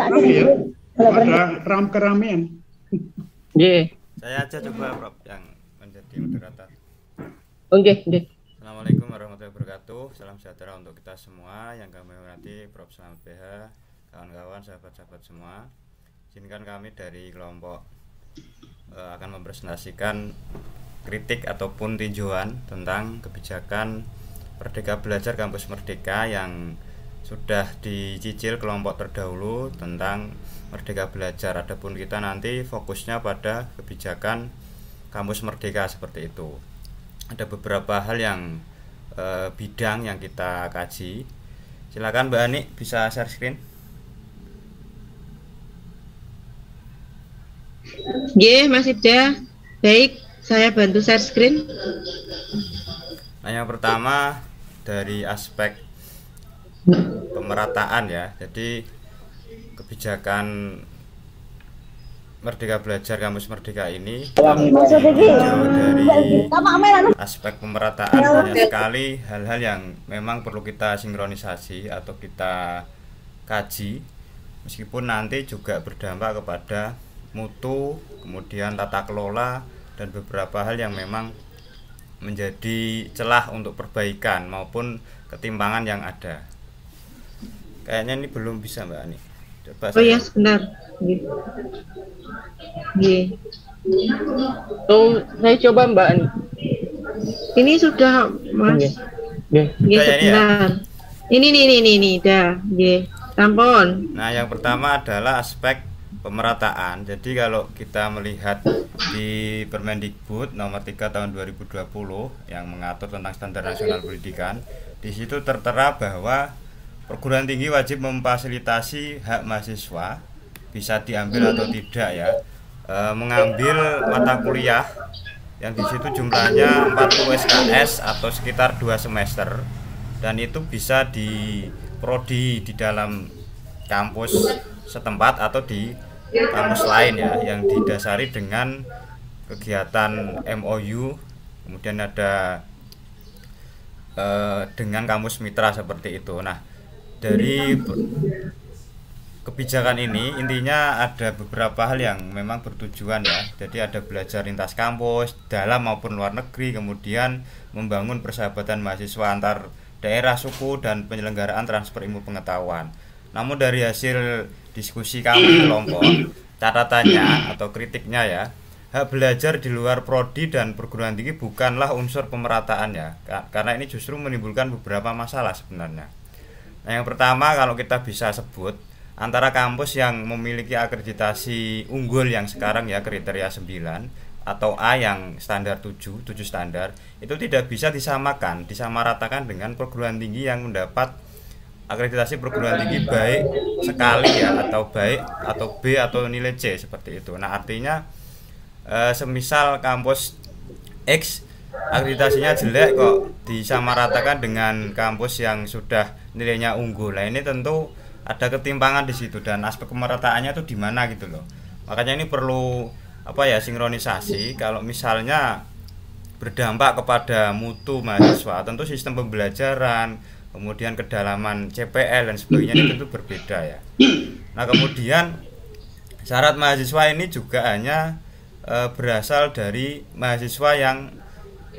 Rame ya, ada keramaian. Nggih. Saya aja coba Prof yang menjadi moderator. Oke, nggih. Assalamualaikum warahmatullahi wabarakatuh. Salam sejahtera untuk kita semua yang kami hormati Prof Selamat PH, kawan-kawan, sahabat-sahabat semua. Izinkan kami dari kelompok akan mempresentasikan kritik ataupun tinjauan tentang kebijakan Merdeka Belajar Kampus Merdeka yang sudah dicicil kelompok terdahulu tentang Merdeka Belajar. Adapun kita nanti fokusnya pada kebijakan Kampus Merdeka seperti itu. Ada beberapa hal yang bidang yang kita kaji. Silakan Mbak Ani bisa share screen. Nggih, Mas Ibda. Baik, saya bantu share screen. Nah, yang pertama dari aspek pemerataan ya. Jadi kebijakan Merdeka Belajar Kampus Merdeka ini dari aspek pemerataan banyak sekali hal-hal yang memang perlu kita sinkronisasi atau kita kaji, meskipun nanti juga berdampak kepada mutu, kemudian tata kelola, dan beberapa hal yang memang menjadi celah untuk perbaikan maupun ketimpangan yang ada. Kayaknya ini belum bisa Mbak Ani. Coba Oh ya, sebentar. Nggih. Tuh, saya coba Mbak Ani. Ini sudah, Mas. Nggih, sebentar. Ini dah. Nggih. Sampun. Nah, yang pertama adalah aspek pemerataan. Jadi kalau kita melihat di Permendikbud nomor 3 tahun 2020 yang mengatur tentang standar nasional pendidikan, di situ tertera bahwa perguruan tinggi wajib memfasilitasi hak mahasiswa, bisa diambil atau tidak ya, mengambil mata kuliah yang di situ jumlahnya 40 SKS atau sekitar 2 semester, dan itu bisa diprodi di dalam kampus setempat atau di kampus lain ya, yang didasari dengan kegiatan MOU, kemudian ada dengan kampus mitra seperti itu. Nah, dari kebijakan ini intinya ada beberapa hal yang memang bertujuan ya. Jadi ada belajar lintas kampus dalam maupun luar negeri, kemudian membangun persahabatan mahasiswa antar daerah, suku, dan penyelenggaraan transfer ilmu pengetahuan. Namun dari hasil diskusi kami kelompok, catatannya atau kritiknya ya, hak belajar di luar prodi dan perguruan tinggi bukanlah unsur pemerataan ya, karena ini justru menimbulkan beberapa masalah sebenarnya. Nah, yang pertama kalau kita bisa sebut, antara kampus yang memiliki akreditasi unggul yang sekarang ya kriteria 9 atau A yang standar 7 standar, itu tidak bisa disamaratakan dengan perguruan tinggi yang mendapat akreditasi perguruan tinggi baik sekali ya, atau baik atau B atau nilai C seperti itu. Nah, artinya semisal kampus X akreditasinya jelek kok disamaratakan dengan kampus yang sudah nilainya unggul. Nah, ini tentu ada ketimpangan di situ, dan aspek pemerataannya itu di mana gitu loh. Makanya ini perlu sinkronisasi. Kalau misalnya berdampak kepada mutu mahasiswa, tentu sistem pembelajaran, kemudian kedalaman CPL dan sebagainya itu tentu berbeda ya. Nah, kemudian syarat mahasiswa ini juga hanya berasal dari mahasiswa yang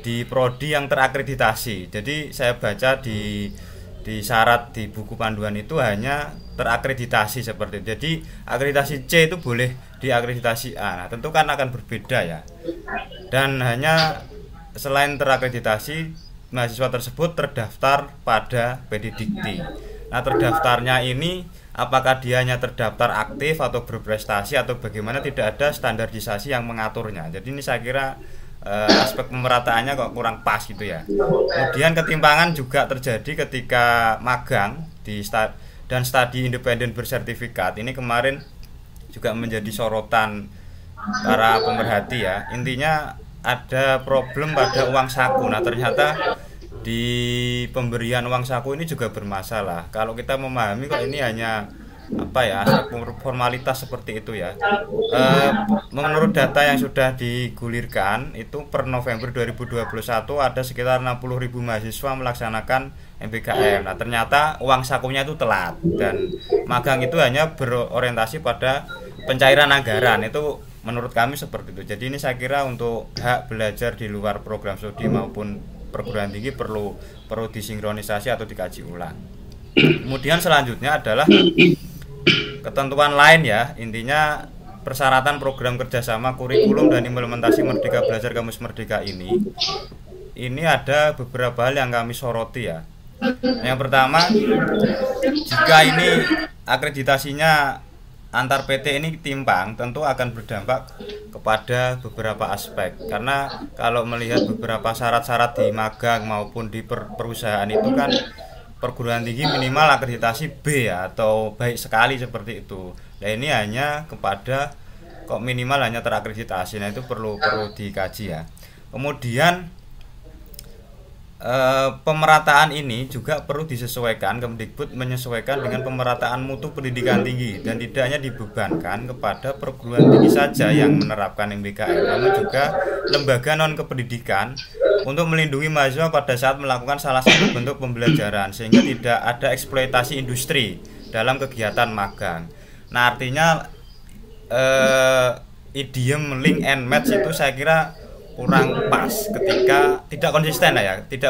di prodi yang terakreditasi. Jadi saya baca di syarat di buku panduan itu hanya terakreditasi seperti itu. Jadi akreditasi C itu boleh diakreditasi A. Nah, tentu kan akan berbeda ya. Dan hanya selain terakreditasi, mahasiswa tersebut terdaftar pada PDDikti. Nah, terdaftarnya ini apakah dia hanya terdaftar aktif atau berprestasi atau bagaimana, tidak ada standarisasi yang mengaturnya. Jadi ini saya kira aspek pemerataannya kok kurang pas gitu ya. Kemudian ketimpangan juga terjadi ketika magang dan studi independen bersertifikat. Ini kemarin juga menjadi sorotan para pemerhati ya. Intinya ada problem pada uang saku. Nah, ternyata di pemberian uang saku ini juga bermasalah. Kalau kita memahami kok ini hanya aspek formalitas seperti itu ya. Menurut data yang sudah digulirkan itu per November 2021 ada sekitar 60.000 mahasiswa melaksanakan MBKM. Nah, ternyata uang sakunya itu telat dan magang itu hanya berorientasi pada pencairan anggaran. Itu menurut kami seperti itu. Jadi ini saya kira untuk hak belajar di luar program studi maupun perguruan tinggi perlu disinkronisasi atau dikaji ulang. Kemudian selanjutnya adalah ketentuan lain ya, intinya persyaratan program kerjasama kurikulum dan implementasi Merdeka Belajar Kampus Merdeka ini ada beberapa hal yang kami soroti ya. Yang pertama, jika ini akreditasinya antar PT ini timpang, tentu akan berdampak kepada beberapa aspek. Karena kalau melihat beberapa syarat-syarat di magang maupun di perusahaan itu kan perguruan tinggi minimal akreditasi B ya, atau baik sekali seperti itu. Nah ini hanya kepada kok minimal hanya terakreditasi. Nah itu perlu dikaji ya. Kemudian pemerataan ini juga perlu disesuaikan. Kemdikbud menyesuaikan dengan pemerataan mutu pendidikan tinggi dan tidak hanya dibebankan kepada perguruan tinggi saja yang menerapkan MBKM, namun juga lembaga non kependidikan untuk melindungi mahasiswa pada saat melakukan salah satu bentuk pembelajaran sehingga tidak ada eksploitasi industri dalam kegiatan magang. Nah artinya idiom link and match itu saya kira kurang pas ketika tidak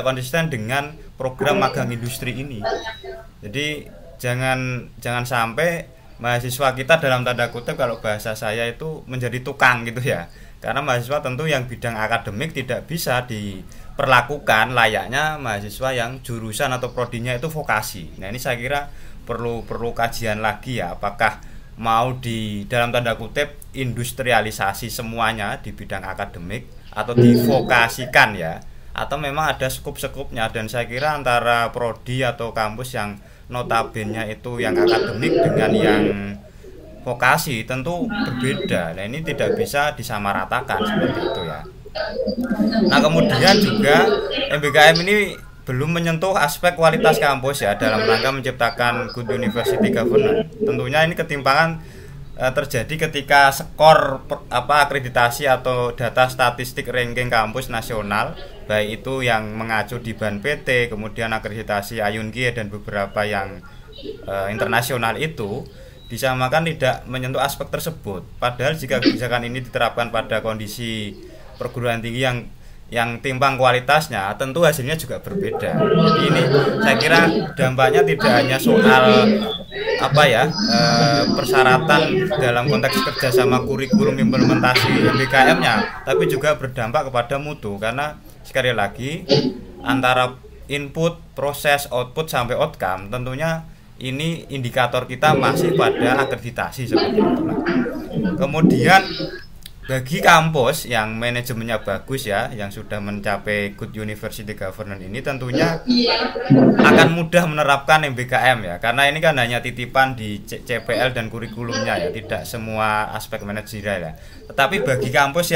konsisten dengan program magang industri ini. Jadi jangan sampai mahasiswa kita dalam tanda kutip kalau bahasa saya itu menjadi tukang gitu ya. Karena mahasiswa tentu yang bidang akademik tidak bisa diperlakukan layaknya mahasiswa yang jurusan atau prodinya itu vokasi. Nah, ini saya kira perlu kajian lagi ya, apakah mau di dalam tanda kutip industrialisasi semuanya di bidang akademik atau divokasikan ya, atau memang ada skup-skupnya. Dan saya kira antara prodi atau kampus yang notabene itu yang akademik dengan yang vokasi tentu berbeda. Nah ini tidak bisa disamaratakan seperti itu ya. Nah kemudian juga MBKM ini belum menyentuh aspek kualitas kampus ya dalam rangka menciptakan good university governance. Tentunya ini ketimpangan terjadi ketika skor akreditasi atau data statistik ranking kampus nasional, baik itu yang mengacu di BAN PT, kemudian akreditasi Ayunkie dan beberapa yang internasional itu disamakan tidak menyentuh aspek tersebut. Padahal jika kebijakan ini diterapkan pada kondisi perguruan tinggi yang timpang kualitasnya, tentu hasilnya juga berbeda. Jadi ini saya kira dampaknya tidak hanya soal persyaratan dalam konteks kerjasama kurikulum implementasi MBKM-nya, tapi juga berdampak kepada mutu. Karena sekali lagi antara input, proses, output sampai outcome tentunya ini indikator kita masih pada akreditasi seperti itu. Kemudian bagi kampus yang manajemennya bagus ya, yang sudah mencapai good university governance ini tentunya akan mudah menerapkan MBKM ya, karena ini kan hanya titipan di CPL dan kurikulumnya ya, tidak semua aspek manajerial ya. Tetapi bagi kampus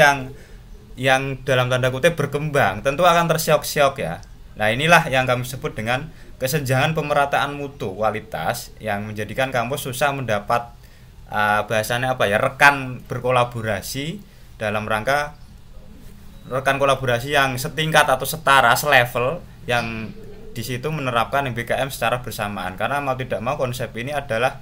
yang dalam tanda kutip berkembang tentu akan tersiok-siok ya. Nah inilah yang kami sebut dengan kesenjangan pemerataan mutu kualitas yang menjadikan kampus susah mendapat bahasanya rekan berkolaborasi dalam rangka rekan kolaborasi yang setingkat atau setara, selevel, yang di situ menerapkan MBKM secara bersamaan. Karena mau tidak mau konsep ini adalah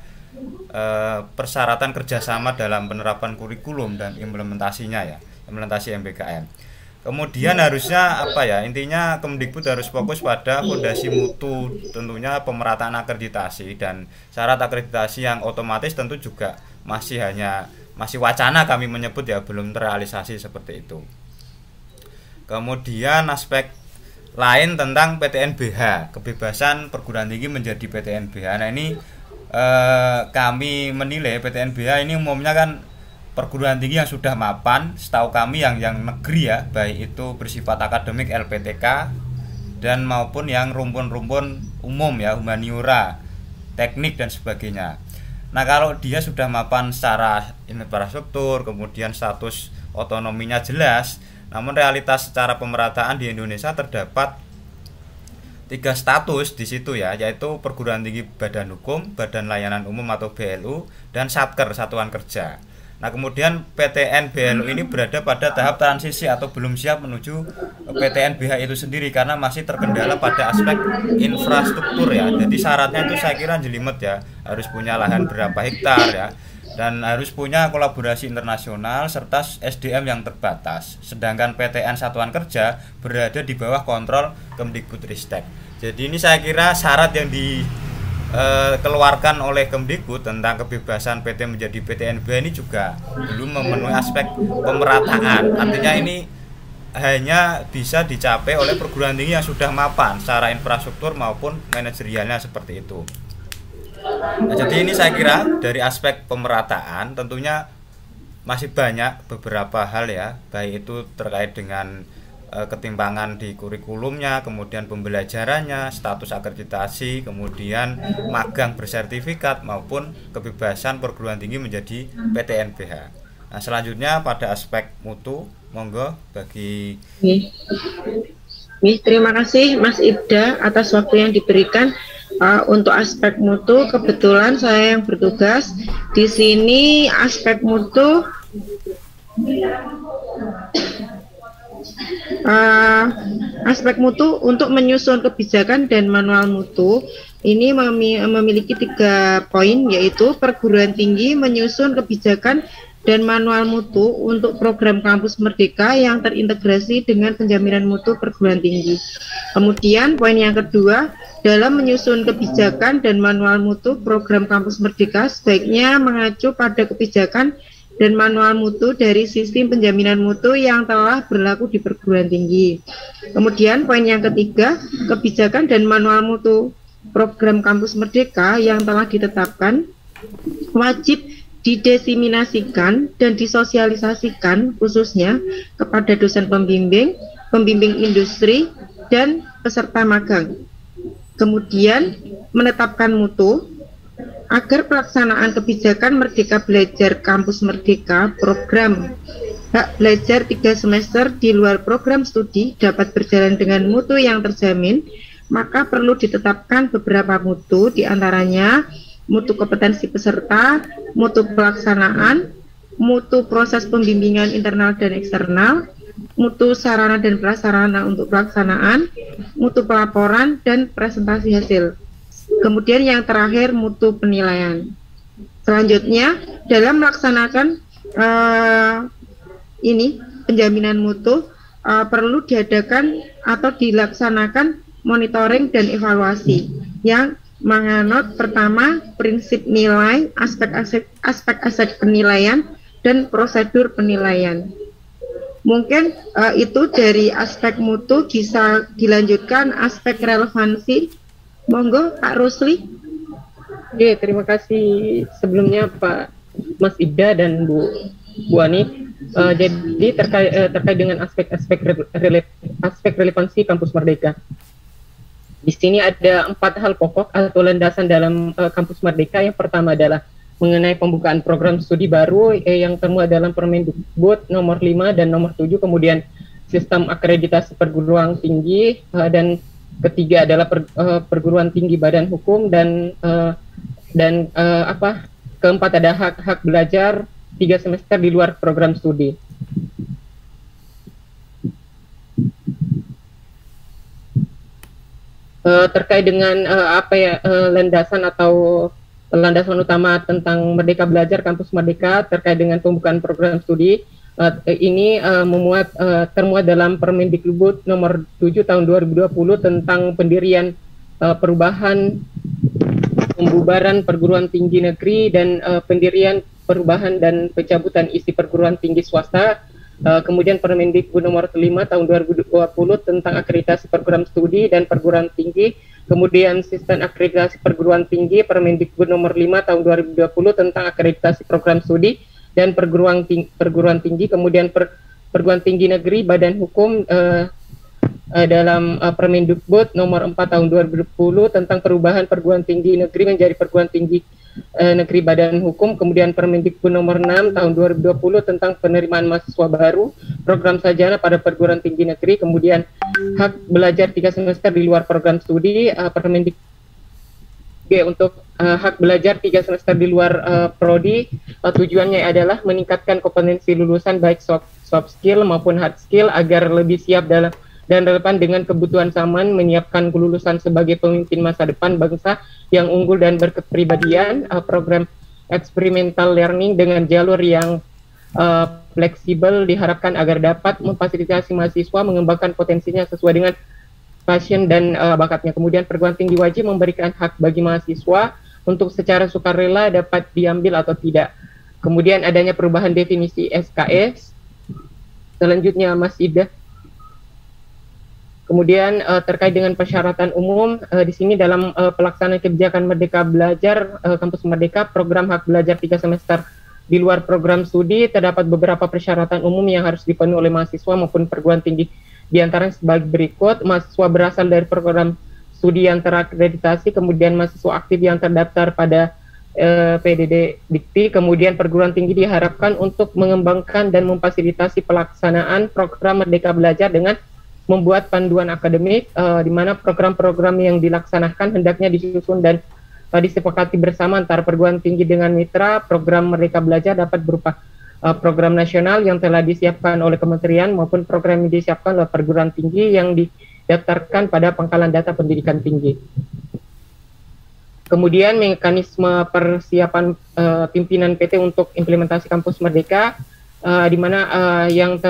persyaratan kerjasama dalam penerapan kurikulum dan implementasinya ya, implementasi MBKM. Kemudian harusnya intinya Kemdikbud harus fokus pada fondasi mutu, tentunya pemerataan akreditasi dan syarat akreditasi yang otomatis tentu juga masih wacana kami menyebut ya, belum terrealisasi seperti itu. Kemudian aspek lain tentang PTNBH, kebebasan perguruan tinggi menjadi PTNBH. Nah ini kami menilai PTNBH ini umumnya kan perguruan tinggi yang sudah mapan, setahu kami yang negeri ya, baik itu bersifat akademik LPTK dan maupun yang rumpun-rumpun umum ya, humaniora, teknik dan sebagainya. Nah kalau dia sudah mapan secara infrastruktur, kemudian status otonominya jelas, namun realitas secara pemerataan di Indonesia terdapat tiga status di situ ya, yaitu perguruan tinggi badan hukum, badan layanan umum atau BLU, dan Satker satuan kerja. Nah kemudian PTN BLU ini berada pada tahap transisi atau belum siap menuju PTN BH itu sendiri karena masih terkendala pada aspek infrastruktur ya. Jadi syaratnya itu saya kira jelimet ya, harus punya lahan berapa hektar ya, dan harus punya kolaborasi internasional serta SDM yang terbatas. Sedangkan PTN satuan kerja berada di bawah kontrol Kemdikbudristek. Jadi ini saya kira syarat yang dikeluarkan oleh Kemdikbud tentang kebebasan PT menjadi PTNB ini juga belum memenuhi aspek pemerataan. Artinya ini hanya bisa dicapai oleh perguruan tinggi yang sudah mapan secara infrastruktur maupun manajerialnya seperti itu. Nah, jadi ini saya kira dari aspek pemerataan tentunya masih banyak beberapa hal ya, baik itu terkait dengan ketimpangan di kurikulumnya, kemudian pembelajarannya, status akreditasi, kemudian magang bersertifikat maupun kebebasan perguruan tinggi menjadi PTNBH. Nah, selanjutnya pada aspek mutu, monggo bagi. Terima kasih Mas Ibda atas waktu yang diberikan. Untuk aspek mutu, kebetulan saya yang bertugas di sini. Aspek mutu untuk menyusun kebijakan dan manual mutu ini memiliki 3 poin, yaitu perguruan tinggi menyusun kebijakan dan manual mutu untuk program kampus merdeka yang terintegrasi dengan penjaminan mutu perguruan tinggi. Kemudian poin yang kedua, dalam menyusun kebijakan dan manual mutu program kampus merdeka sebaiknya mengacu pada kebijakan dan manual mutu dari sistem penjaminan mutu yang telah berlaku di perguruan tinggi. Kemudian poin yang ketiga, kebijakan dan manual mutu program kampus merdeka yang telah ditetapkan wajib didesiminasikan dan disosialisasikan khususnya kepada dosen pembimbing, pembimbing industri, dan peserta magang. Kemudian menetapkan mutu agar pelaksanaan kebijakan Merdeka Belajar Kampus Merdeka program hak belajar 3 semester di luar program studi dapat berjalan dengan mutu yang terjamin, maka perlu ditetapkan beberapa mutu, diantaranya mutu kompetensi peserta, mutu pelaksanaan, mutu proses pembimbingan internal dan eksternal, mutu sarana dan prasarana untuk pelaksanaan, mutu pelaporan, dan presentasi hasil. Kemudian yang terakhir, mutu penilaian. Selanjutnya, dalam melaksanakan penjaminan mutu, perlu diadakan atau dilaksanakan monitoring dan evaluasi yang menganut pertama prinsip nilai, aspek-aspek penilaian, dan prosedur penilaian. Mungkin itu dari aspek mutu. Bisa dilanjutkan aspek relevansi. Monggo Pak Rusli. Oke, terima kasih sebelumnya Pak Mas Ibda dan Bu Ani. Jadi terkait dengan aspek relevansi kampus merdeka. Di sini ada 4 hal pokok atau landasan dalam kampus merdeka. Yang pertama adalah mengenai pembukaan program studi baru yang termuat dalam Permendikbud nomor 5 dan nomor 7, kemudian sistem akreditasi perguruan tinggi, dan ketiga adalah perguruan tinggi badan hukum, dan keempat ada hak belajar 3 semester di luar program studi. Terkait dengan landasan utama tentang Merdeka Belajar Kampus Merdeka terkait dengan pembukaan program studi, ini termuat dalam Permendikbud nomor 7 tahun 2020 tentang pendirian, perubahan, pembubaran perguruan tinggi negeri, dan pendirian, perubahan, dan pencabutan isi perguruan tinggi swasta. Kemudian Permendikbud nomor 5 tahun 2020 tentang akreditasi perguruan studi dan perguruan tinggi. Kemudian sistem akreditasi perguruan tinggi, Permendikbud nomor 5 tahun 2020 tentang akreditasi program studi dan perguruan tinggi. Kemudian perguruan tinggi negeri badan hukum dalam Permendikbud nomor 4 tahun 2020 tentang perubahan perguruan tinggi negeri menjadi perguruan tinggi Negeri Badan Hukum, kemudian Permendikbud nomor 6 tahun 2020 tentang penerimaan mahasiswa baru, program sarjana pada perguruan tinggi negeri, kemudian hak belajar 3 semester di luar program studi, Permendikbud untuk hak belajar 3 semester di luar prodi, tujuannya adalah meningkatkan kompetensi lulusan baik soft skill maupun hard skill agar lebih siap dalam dan relevan dengan kebutuhan zaman, menyiapkan kelulusan sebagai pemimpin masa depan bangsa yang unggul dan berkepribadian. Program experimental learning dengan jalur yang fleksibel diharapkan agar dapat memfasilitasi mahasiswa mengembangkan potensinya sesuai dengan passion dan bakatnya. Kemudian perguruan tinggi wajib memberikan hak bagi mahasiswa untuk secara sukarela dapat diambil atau tidak. Kemudian adanya perubahan definisi SKS. Selanjutnya Mas Ida. Kemudian terkait dengan persyaratan umum, di sini dalam pelaksanaan kebijakan Merdeka Belajar, Kampus Merdeka, program hak belajar 3 semester di luar program studi, terdapat beberapa persyaratan umum yang harus dipenuhi oleh mahasiswa maupun perguruan tinggi. Di antaranya sebagai berikut: mahasiswa berasal dari program studi yang terakreditasi, kemudian mahasiswa aktif yang terdaftar pada PDD Dikti, kemudian perguruan tinggi diharapkan untuk mengembangkan dan memfasilitasi pelaksanaan program Merdeka Belajar dengan membuat panduan akademik, di mana program-program yang dilaksanakan hendaknya disusun dan disepakati bersama antara perguruan tinggi dengan mitra. Program Merdeka Belajar dapat berupa program nasional yang telah disiapkan oleh kementerian maupun program yang disiapkan oleh perguruan tinggi yang didaftarkan pada Pangkalan Data Pendidikan Tinggi. Kemudian mekanisme persiapan pimpinan PT untuk implementasi Kampus Merdeka, di mana yang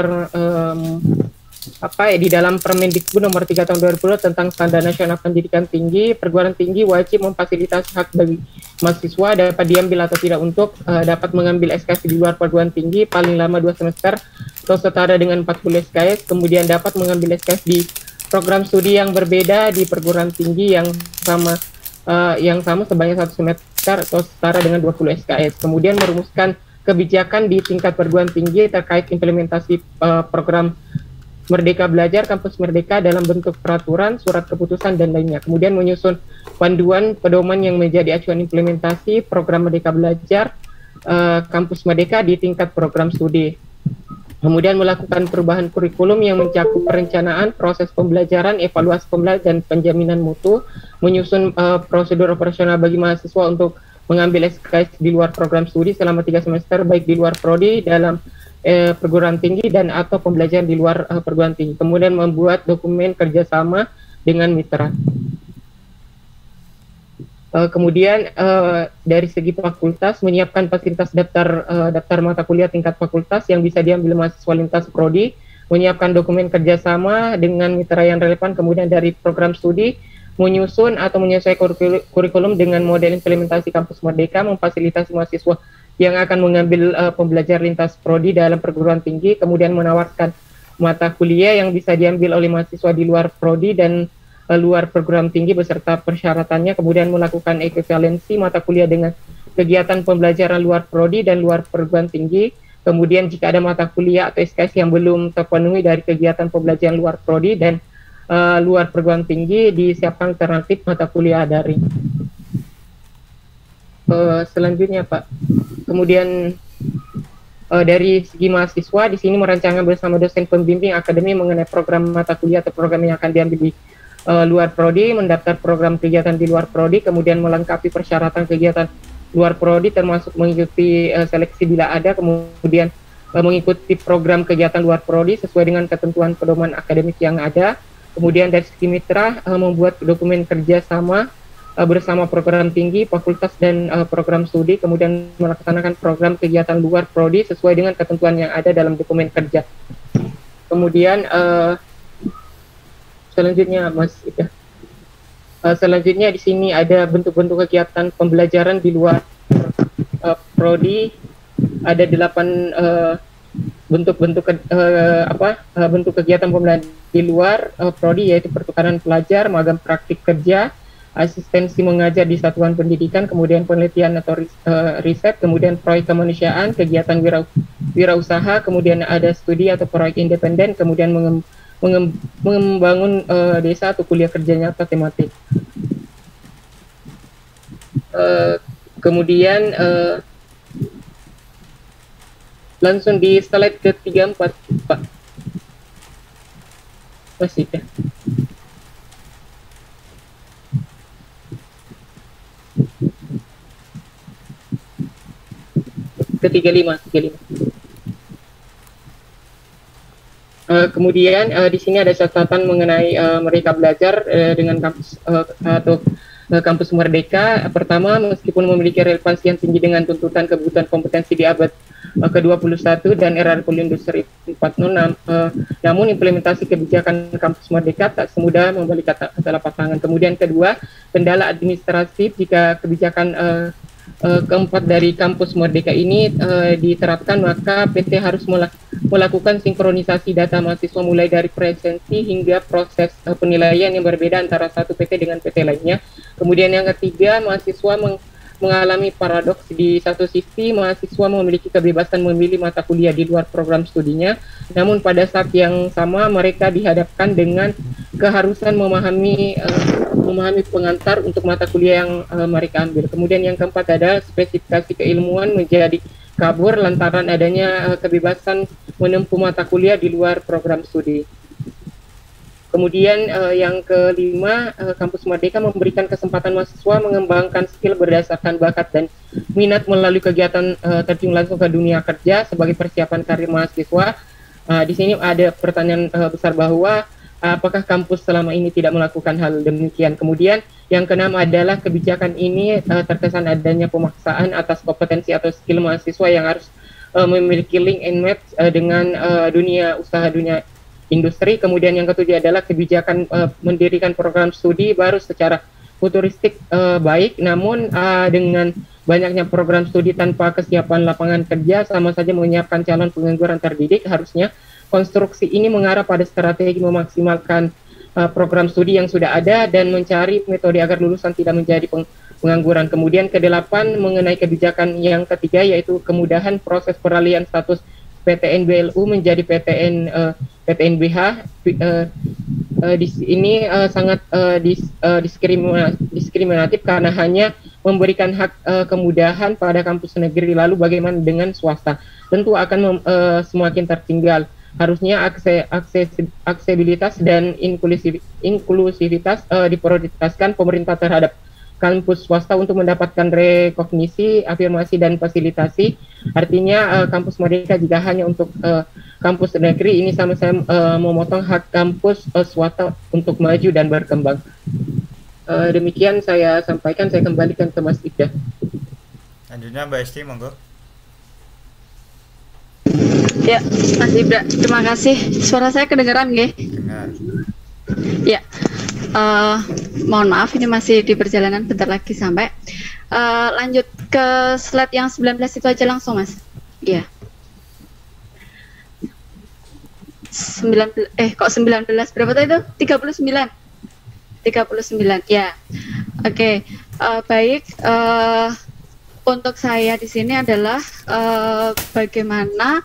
di dalam Permendikbud nomor 3 tahun 2020 tentang Standar Nasional Pendidikan Tinggi, perguruan tinggi wajib memfasilitasi hak bagi mahasiswa dapat diambil atau tidak untuk dapat mengambil SKS di luar perguruan tinggi paling lama 2 semester atau setara dengan 40 SKS, kemudian dapat mengambil SKS di program studi yang berbeda di perguruan tinggi yang sama sebanyak 1 semester atau setara dengan 20 SKS. Kemudian merumuskan kebijakan di tingkat perguruan tinggi terkait implementasi program Merdeka Belajar, Kampus Merdeka dalam bentuk peraturan, surat keputusan, dan lainnya. Kemudian menyusun panduan pedoman yang menjadi acuan implementasi program Merdeka Belajar, Kampus Merdeka di tingkat program studi. Kemudian melakukan perubahan kurikulum yang mencakup perencanaan, proses pembelajaran, evaluasi pembelajaran, dan penjaminan mutu, menyusun prosedur operasional bagi mahasiswa untuk mengambil SKS di luar program studi selama 3 semester, baik di luar prodi, dalam perguruan tinggi dan atau pembelajaran di luar perguruan tinggi. Kemudian membuat dokumen kerjasama dengan mitra. Kemudian dari segi fakultas, menyiapkan fasilitas daftar mata kuliah tingkat fakultas yang bisa diambil mahasiswa lintas prodi, menyiapkan dokumen kerjasama dengan mitra yang relevan. Kemudian dari program studi, menyusun atau menyesuaikan kurikulum dengan model implementasi Kampus Merdeka, memfasilitasi mahasiswa yang akan mengambil pembelajar lintas prodi dalam perguruan tinggi, kemudian menawarkan mata kuliah yang bisa diambil oleh mahasiswa di luar prodi dan luar perguruan tinggi beserta persyaratannya, kemudian melakukan ekuivalensi mata kuliah dengan kegiatan pembelajaran luar prodi dan luar perguruan tinggi. Kemudian jika ada mata kuliah atau SKS yang belum terpenuhi dari kegiatan pembelajaran luar prodi dan luar perguruan tinggi, disiapkan alternatif mata kuliah daring. Selanjutnya Pak, kemudian dari segi mahasiswa di sini merancangkan bersama dosen pembimbing akademi mengenai program mata kuliah atau program yang akan diambil di luar prodi, mendaftar program kegiatan di luar prodi, kemudian melengkapi persyaratan kegiatan luar prodi termasuk mengikuti seleksi bila ada, kemudian mengikuti program kegiatan luar prodi sesuai dengan ketentuan pedoman akademik yang ada. Kemudian dari segi mitra membuat dokumen kerjasama bersama program tinggi, fakultas, dan program studi, kemudian melaksanakan program kegiatan luar prodi sesuai dengan ketentuan yang ada dalam dokumen kerja. Kemudian selanjutnya Mas Ida. Selanjutnya di sini ada bentuk-bentuk kegiatan pembelajaran di luar prodi. Ada 8 bentuk-bentuk bentuk kegiatan pembelajaran di luar prodi, yaitu pertukaran pelajar, magang praktik kerja, asistensi mengajar di satuan pendidikan, kemudian penelitian atau riset, kemudian proyek kemanusiaan, kegiatan wirausaha, kemudian ada studi atau proyek independen, kemudian membangun desa atau kuliah kerja nyata tematik. Kemudian langsung di slide ke-34, Pak. Masih ya. Ke-35. Kemudian di sini ada catatan mengenai mereka belajar dengan kampus atau kampus Merdeka. Pertama, meskipun memiliki relevansi yang tinggi dengan tuntutan kebutuhan kompetensi di abad ke-21 dan era revolusi industri 4.0, namun implementasi kebijakan kampus Merdeka tak semudah membalik kata lapak tangan. Kemudian kedua, kendala administratif jika kebijakan keempat dari kampus Merdeka ini diterapkan, maka PT harus melakukan sinkronisasi data mahasiswa mulai dari presensi hingga proses penilaian yang berbeda antara satu PT dengan PT lainnya. Kemudian yang ketiga, mahasiswa mengalami paradoks. Di satu sisi, mahasiswa memiliki kebebasan memilih mata kuliah di luar program studinya, namun pada saat yang sama mereka dihadapkan dengan keharusan memahami pengantar untuk mata kuliah yang mereka ambil. Kemudian yang keempat ada spesifikasi keilmuan menjadi kabur lantaran adanya kebebasan menempuh mata kuliah di luar program studi. Kemudian yang kelima, kampus Merdeka memberikan kesempatan mahasiswa mengembangkan skill berdasarkan bakat dan minat melalui kegiatan terjun langsung ke dunia kerja sebagai persiapan karir mahasiswa. Di sini ada pertanyaan besar bahwa apakah kampus selama ini tidak melakukan hal demikian. Kemudian yang keenam adalah kebijakan ini terkesan adanya pemaksaan atas kompetensi atau skill mahasiswa yang harus memiliki link and match dengan dunia usaha, dunia industri. Kemudian yang ketujuh adalah kebijakan mendirikan program studi baru secara futuristik baik, namun dengan banyaknya program studi tanpa kesiapan lapangan kerja sama saja menyiapkan calon pengangguran terdidik. Harusnya konstruksi ini mengarah pada strategi memaksimalkan program studi yang sudah ada dan mencari metode agar lulusan tidak menjadi pengangguran. Kemudian kedelapan, mengenai kebijakan yang ketiga yaitu kemudahan proses peralihan status PTN BLU menjadi PTN BH. Di sini sangat diskriminatif karena hanya memberikan hak kemudahan pada kampus negeri, lalu bagaimana dengan swasta? Tentu akan semakin tertinggal. Harusnya aksesibilitas dan inklusivitas diprioritaskan pemerintah terhadap kampus swasta untuk mendapatkan rekognisi, afirmasi, dan fasilitasi. Artinya kampus Merdeka jika hanya untuk kampus negeri ini sama-sama memotong hak kampus swasta untuk maju dan berkembang. Demikian saya sampaikan, saya kembalikan ke Mas Ibda. Lanjutnya Mbak Esti, monggo. Ya, Mas Ibda, terima kasih. Suara saya kedengaran nggih? Dengar. Ya, mohon maaf ini masih di perjalanan, bentar lagi sampai. Lanjut ke slide yang 19 itu aja langsung, Mas. Iya. 19, kok 19, berapa tadi itu? 39. 39, ya. Oke, baik. Untuk saya di sini adalah bagaimana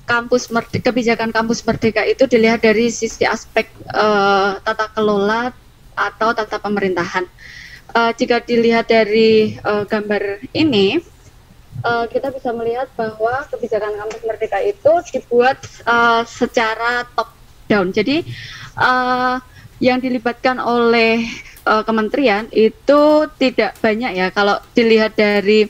kebijakan kampus Merdeka itu dilihat dari sisi aspek tata kelola atau tata pemerintahan. Jika dilihat dari gambar ini, kita bisa melihat bahwa kebijakan kampus Merdeka itu dibuat secara top down. Jadi yang dilibatkan oleh kementerian itu tidak banyak ya. Kalau dilihat dari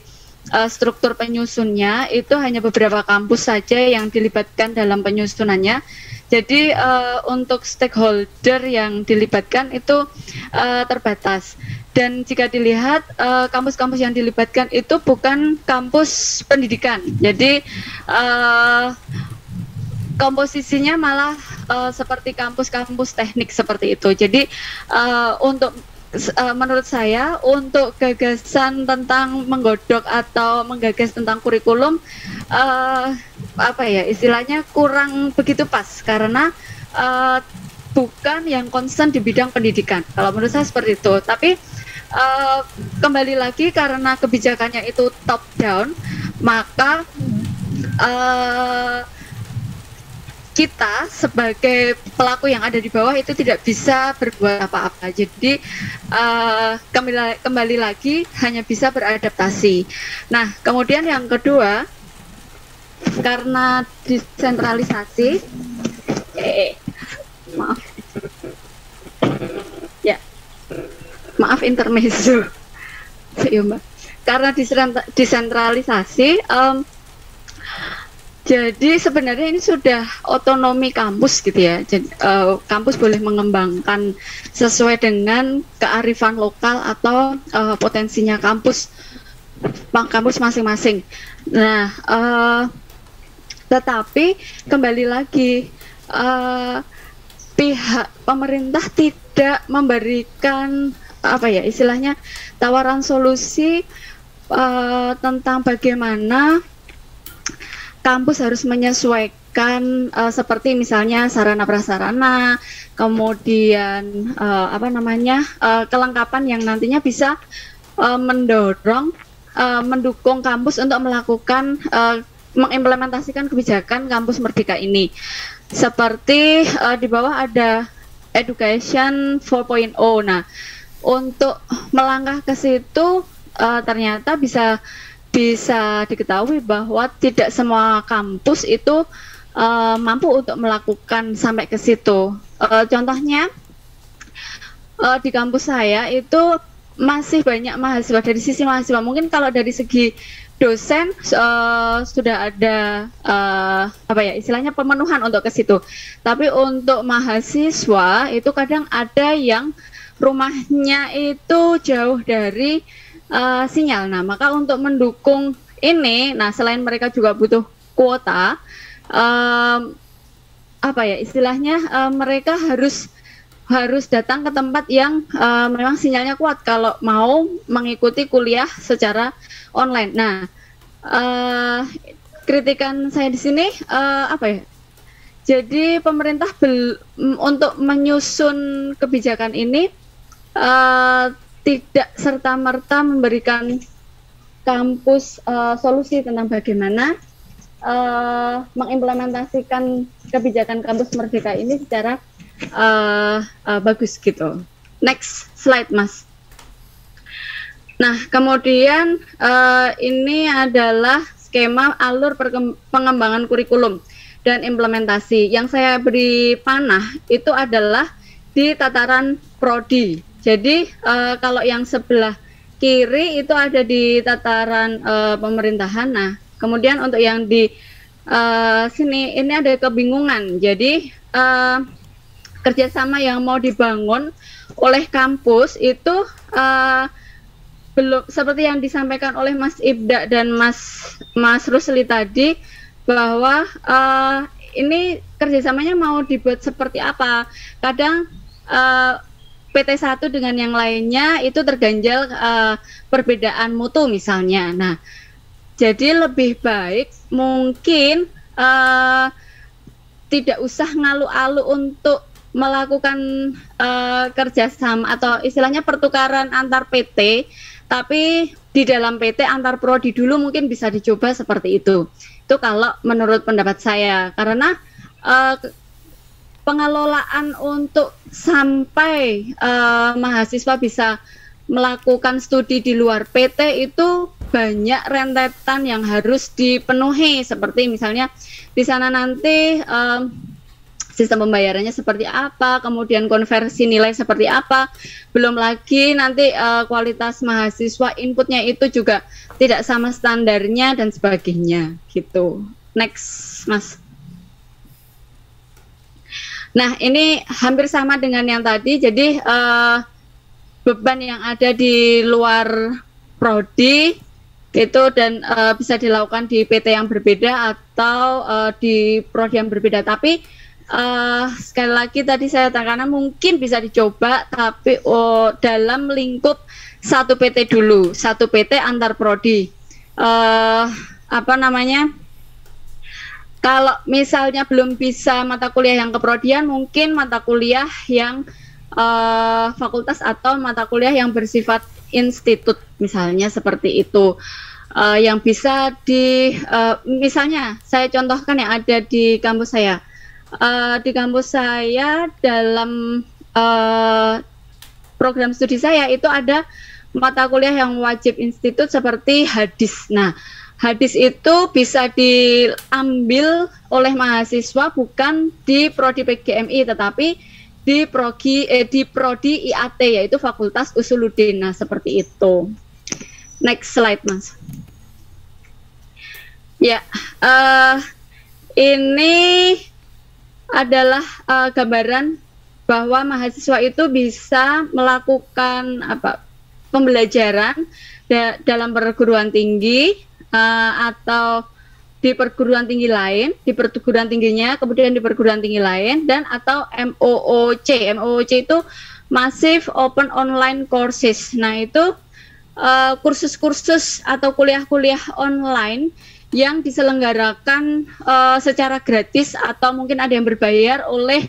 struktur penyusunnya itu hanya beberapa kampus saja yang dilibatkan dalam penyusunannya. Jadi untuk stakeholder yang dilibatkan itu terbatas. Dan jika dilihat kampus-kampus yang dilibatkan itu bukan kampus pendidikan. Jadi komposisinya malah seperti kampus-kampus teknik seperti itu. Jadi untuk menurut saya untuk gagasan tentang menggodok atau menggagas tentang kurikulum istilahnya kurang begitu pas karena bukan yang konsen di bidang pendidikan. Kalau menurut saya seperti itu. Tapi kembali lagi karena kebijakannya itu top down, maka kita sebagai pelaku yang ada di bawah itu tidak bisa berbuat apa-apa. Jadi kembali lagi hanya bisa beradaptasi. Nah, kemudian yang kedua, karena desentralisasi, maaf, ya, maaf intermezzo, ya Mbak. Karena desentralisasi, jadi sebenarnya ini sudah otonomi kampus gitu ya. Jadi kampus boleh mengembangkan sesuai dengan kearifan lokal atau potensinya kampus masing-masing. Nah, tetapi kembali lagi pihak pemerintah tidak memberikan apa ya istilahnya tawaran solusi tentang bagaimana kampus harus menyesuaikan seperti misalnya sarana prasarana, kemudian kelengkapan yang nantinya bisa mendukung kampus untuk melakukan mengimplementasikan kebijakan kampus Merdeka ini. Seperti di bawah ada Education 4.0. Nah, untuk melangkah ke situ ternyata bisa diketahui bahwa tidak semua kampus itu mampu untuk melakukan sampai ke situ. Contohnya di kampus saya itu masih banyak mahasiswa. Dari sisi mahasiswa mungkin kalau dari segi dosen sudah ada istilahnya pemenuhan untuk ke situ. Tapi untuk mahasiswa itu kadang ada yang rumahnya itu jauh dari sinyal. Nah, maka untuk mendukung ini, nah selain mereka juga butuh kuota, mereka harus datang ke tempat yang memang sinyalnya kuat kalau mau mengikuti kuliah secara online. Nah, kritikan saya di sini Jadi pemerintah untuk menyusun kebijakan ini tidak serta-merta memberikan kampus solusi tentang bagaimana mengimplementasikan kebijakan kampus Merdeka ini secara bagus gitu. Next slide, Mas. Nah, kemudian ini adalah skema alur pengembangan kurikulum dan implementasi. Yang saya beri panah itu adalah di tataran prodi. Jadi kalau yang sebelah kiri itu ada di tataran pemerintahan. Nah, kemudian untuk yang di sini ini ada kebingungan. Jadi kerjasama yang mau dibangun oleh kampus itu belum seperti yang disampaikan oleh Mas Ibda dan Mas Rusli tadi, bahwa ini kerjasamanya mau dibuat seperti apa. Kadang PT 1 dengan yang lainnya itu terganjal perbedaan mutu misalnya. Nah, jadi lebih baik mungkin tidak usah ngalu-alu untuk melakukan kerjasama atau istilahnya pertukaran antar PT, tapi di dalam PT antar prodi dulu mungkin bisa dicoba seperti itu. Itu kalau menurut pendapat saya, karena pengelolaan untuk sampai mahasiswa bisa melakukan studi di luar PT itu banyak rentetan yang harus dipenuhi, seperti misalnya di sana nanti sistem pembayarannya seperti apa, kemudian konversi nilai seperti apa, belum lagi nanti kualitas mahasiswa inputnya itu juga tidak sama standarnya dan sebagainya gitu. Next, Mas. Nah, ini hampir sama dengan yang tadi. Jadi beban yang ada di luar prodi itu dan bisa dilakukan di PT yang berbeda atau di prodi yang berbeda. Tapi sekali lagi tadi saya katakan mungkin bisa dicoba, tapi dalam lingkup satu PT dulu, satu PT antar prodi. Kalau misalnya belum bisa mata kuliah yang keprodian, mungkin mata kuliah yang fakultas atau mata kuliah yang bersifat institut, misalnya seperti itu. Yang bisa misalnya saya contohkan yang ada di kampus saya. di kampus saya dalam program studi saya itu ada mata kuliah yang wajib institut seperti hadis. Nah, hadis itu bisa diambil oleh mahasiswa bukan di prodi PGMI tetapi di prodi IAT yaitu Fakultas Usuluddin. Nah, seperti itu. Next slide, Mas. Ya, ini adalah gambaran bahwa mahasiswa itu bisa melakukan pembelajaran dalam perguruan tinggi atau di perguruan tinggi lain, di perguruan tingginya, kemudian di perguruan tinggi lain, dan atau MOOC. MOOC itu Massive Open Online Courses. Nah, itu kursus-kursus atau kuliah-kuliah online yang diselenggarakan secara gratis atau mungkin ada yang berbayar oleh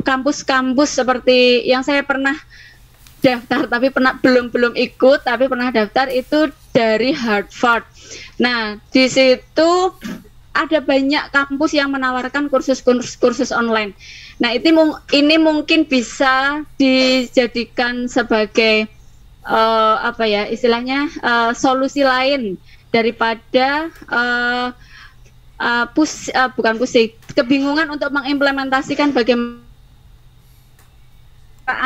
kampus-kampus seperti yang saya pernah daftar tapi belum ikut tapi pernah daftar itu dari Harvard. Nah, di situ ada banyak kampus yang menawarkan kursus online. Nah, ini mungkin bisa dijadikan sebagai istilahnya solusi lain daripada kebingungan untuk mengimplementasikan bagaimana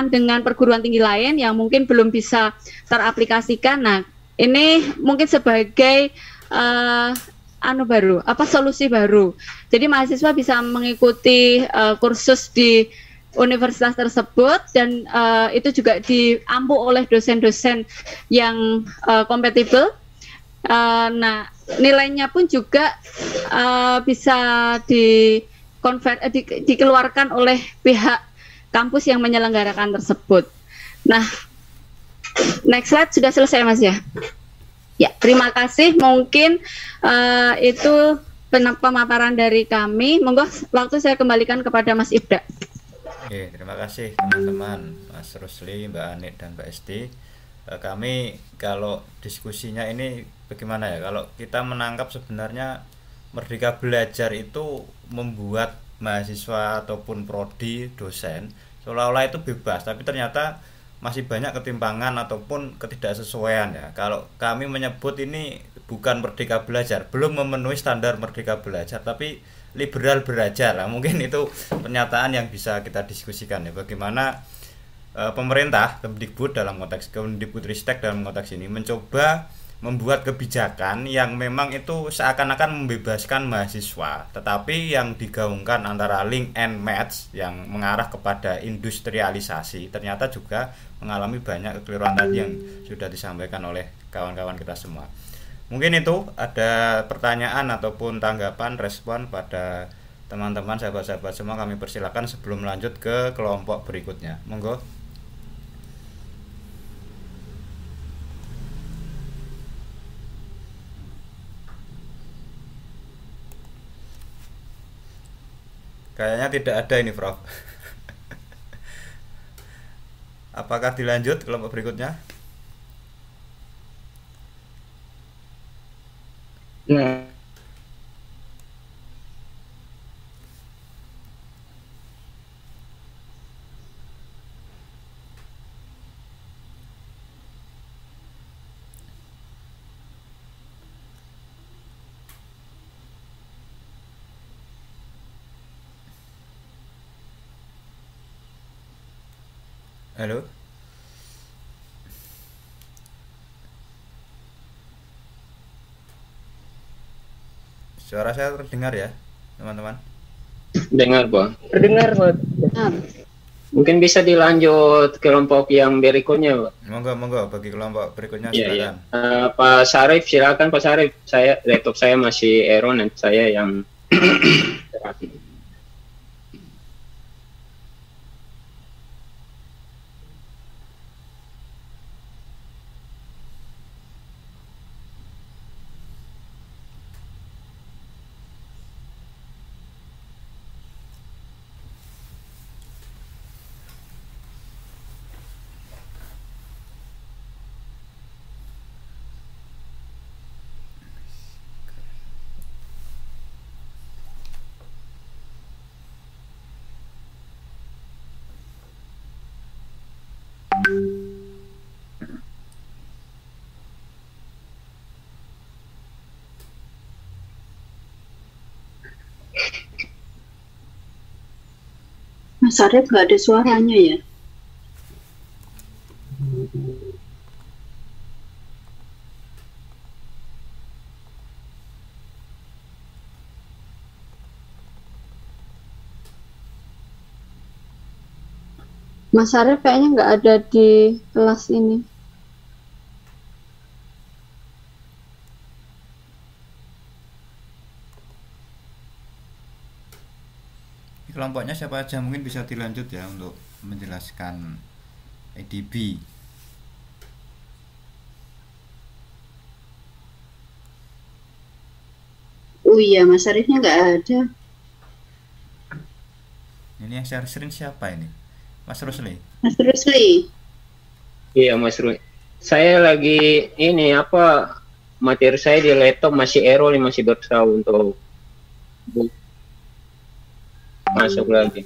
dengan perguruan tinggi lain yang mungkin belum bisa teraplikasikan. Nah, ini mungkin sebagai solusi baru. Jadi mahasiswa bisa mengikuti kursus di universitas tersebut dan itu juga diampu oleh dosen-dosen yang kompatibel. Nah, nilainya pun juga bisa dikeluarkan oleh pihak kampus yang menyelenggarakan tersebut. Nah, next slide sudah selesai, Mas ya. Ya, terima kasih. Mungkin itu pemaparan dari kami. Monggo waktu saya kembalikan kepada Mas Ibda. Oke, terima kasih teman-teman, Mas Rusli, Mbak Anik, dan Mbak Esti. Kami kalau diskusinya ini bagaimana ya, kalau kita menangkap sebenarnya Merdeka Belajar itu membuat mahasiswa ataupun prodi, dosen seolah-olah itu bebas, tapi ternyata masih banyak ketimpangan ataupun ketidaksesuaian ya. Kalau kami menyebut ini bukan Merdeka Belajar, belum memenuhi standar Merdeka Belajar, tapi liberal belajar. Nah, mungkin itu pernyataan yang bisa kita diskusikan ya, bagaimana pemerintah, Kemdikbud dalam konteks Kemdikbudristek dalam konteks ini mencoba membuat kebijakan yang memang itu seakan-akan membebaskan mahasiswa, tetapi yang digaungkan antara link and match yang mengarah kepada industrialisasi ternyata juga mengalami banyak kekeliruan tadi yang sudah disampaikan oleh kawan-kawan kita semua. Mungkin itu ada pertanyaan ataupun tanggapan, respon pada teman-teman, sahabat-sahabat semua, kami persilakan sebelum lanjut ke kelompok berikutnya. Monggo. Kayaknya tidak ada ini, Prof. Apakah dilanjut kelompok berikutnya? Ya. Halo? Suara saya terdengar ya, teman-teman? Dengar, Bang. Terdengar, Bang. Mungkin bisa dilanjut kelompok yang berikutnya, Bang. Monggo bagi kelompok berikutnya Iya, silakan. iya. Pak Sarif, silakan Pak Sarif. Laptop saya masih error dan saya yang terapi. Mas Arif nggak ada suaranya ya? Mas Arif kayaknya nggak ada di kelas ini. Kelompoknya siapa aja, mungkin bisa dilanjut ya untuk menjelaskan EDB. Oh iya, Mas Arifnya nggak ada. Ini yang share screen siapa ini? Mas Rusli? Mas Rusli. Iya Mas Rui. Saya lagi ini apa materi saya di laptop masih error, masih berusaha untuk masuk lagi.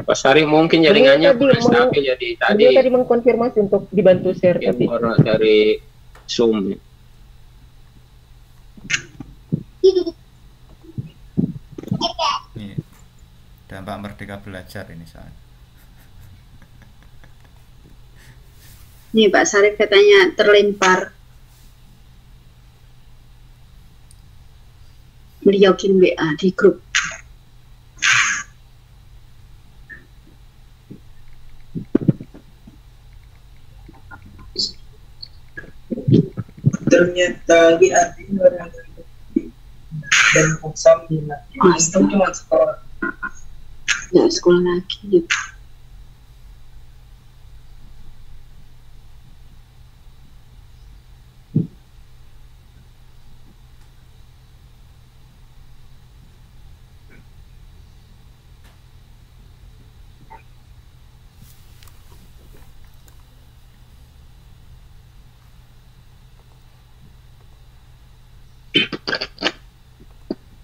Pak Sari mungkin jaringannya kurang stabil, jadi tadi tadi mengkonfirmasi untuk dibantu share tapi dari Zoom. Ini dampak Merdeka Belajar ini soalnya. Nih Pak Sarif katanya terlempar. Beliau kirim WA di grup. Ternyata di artinya orang dan sambil itu cuma sekolah. Ya sekolah lagi gitu.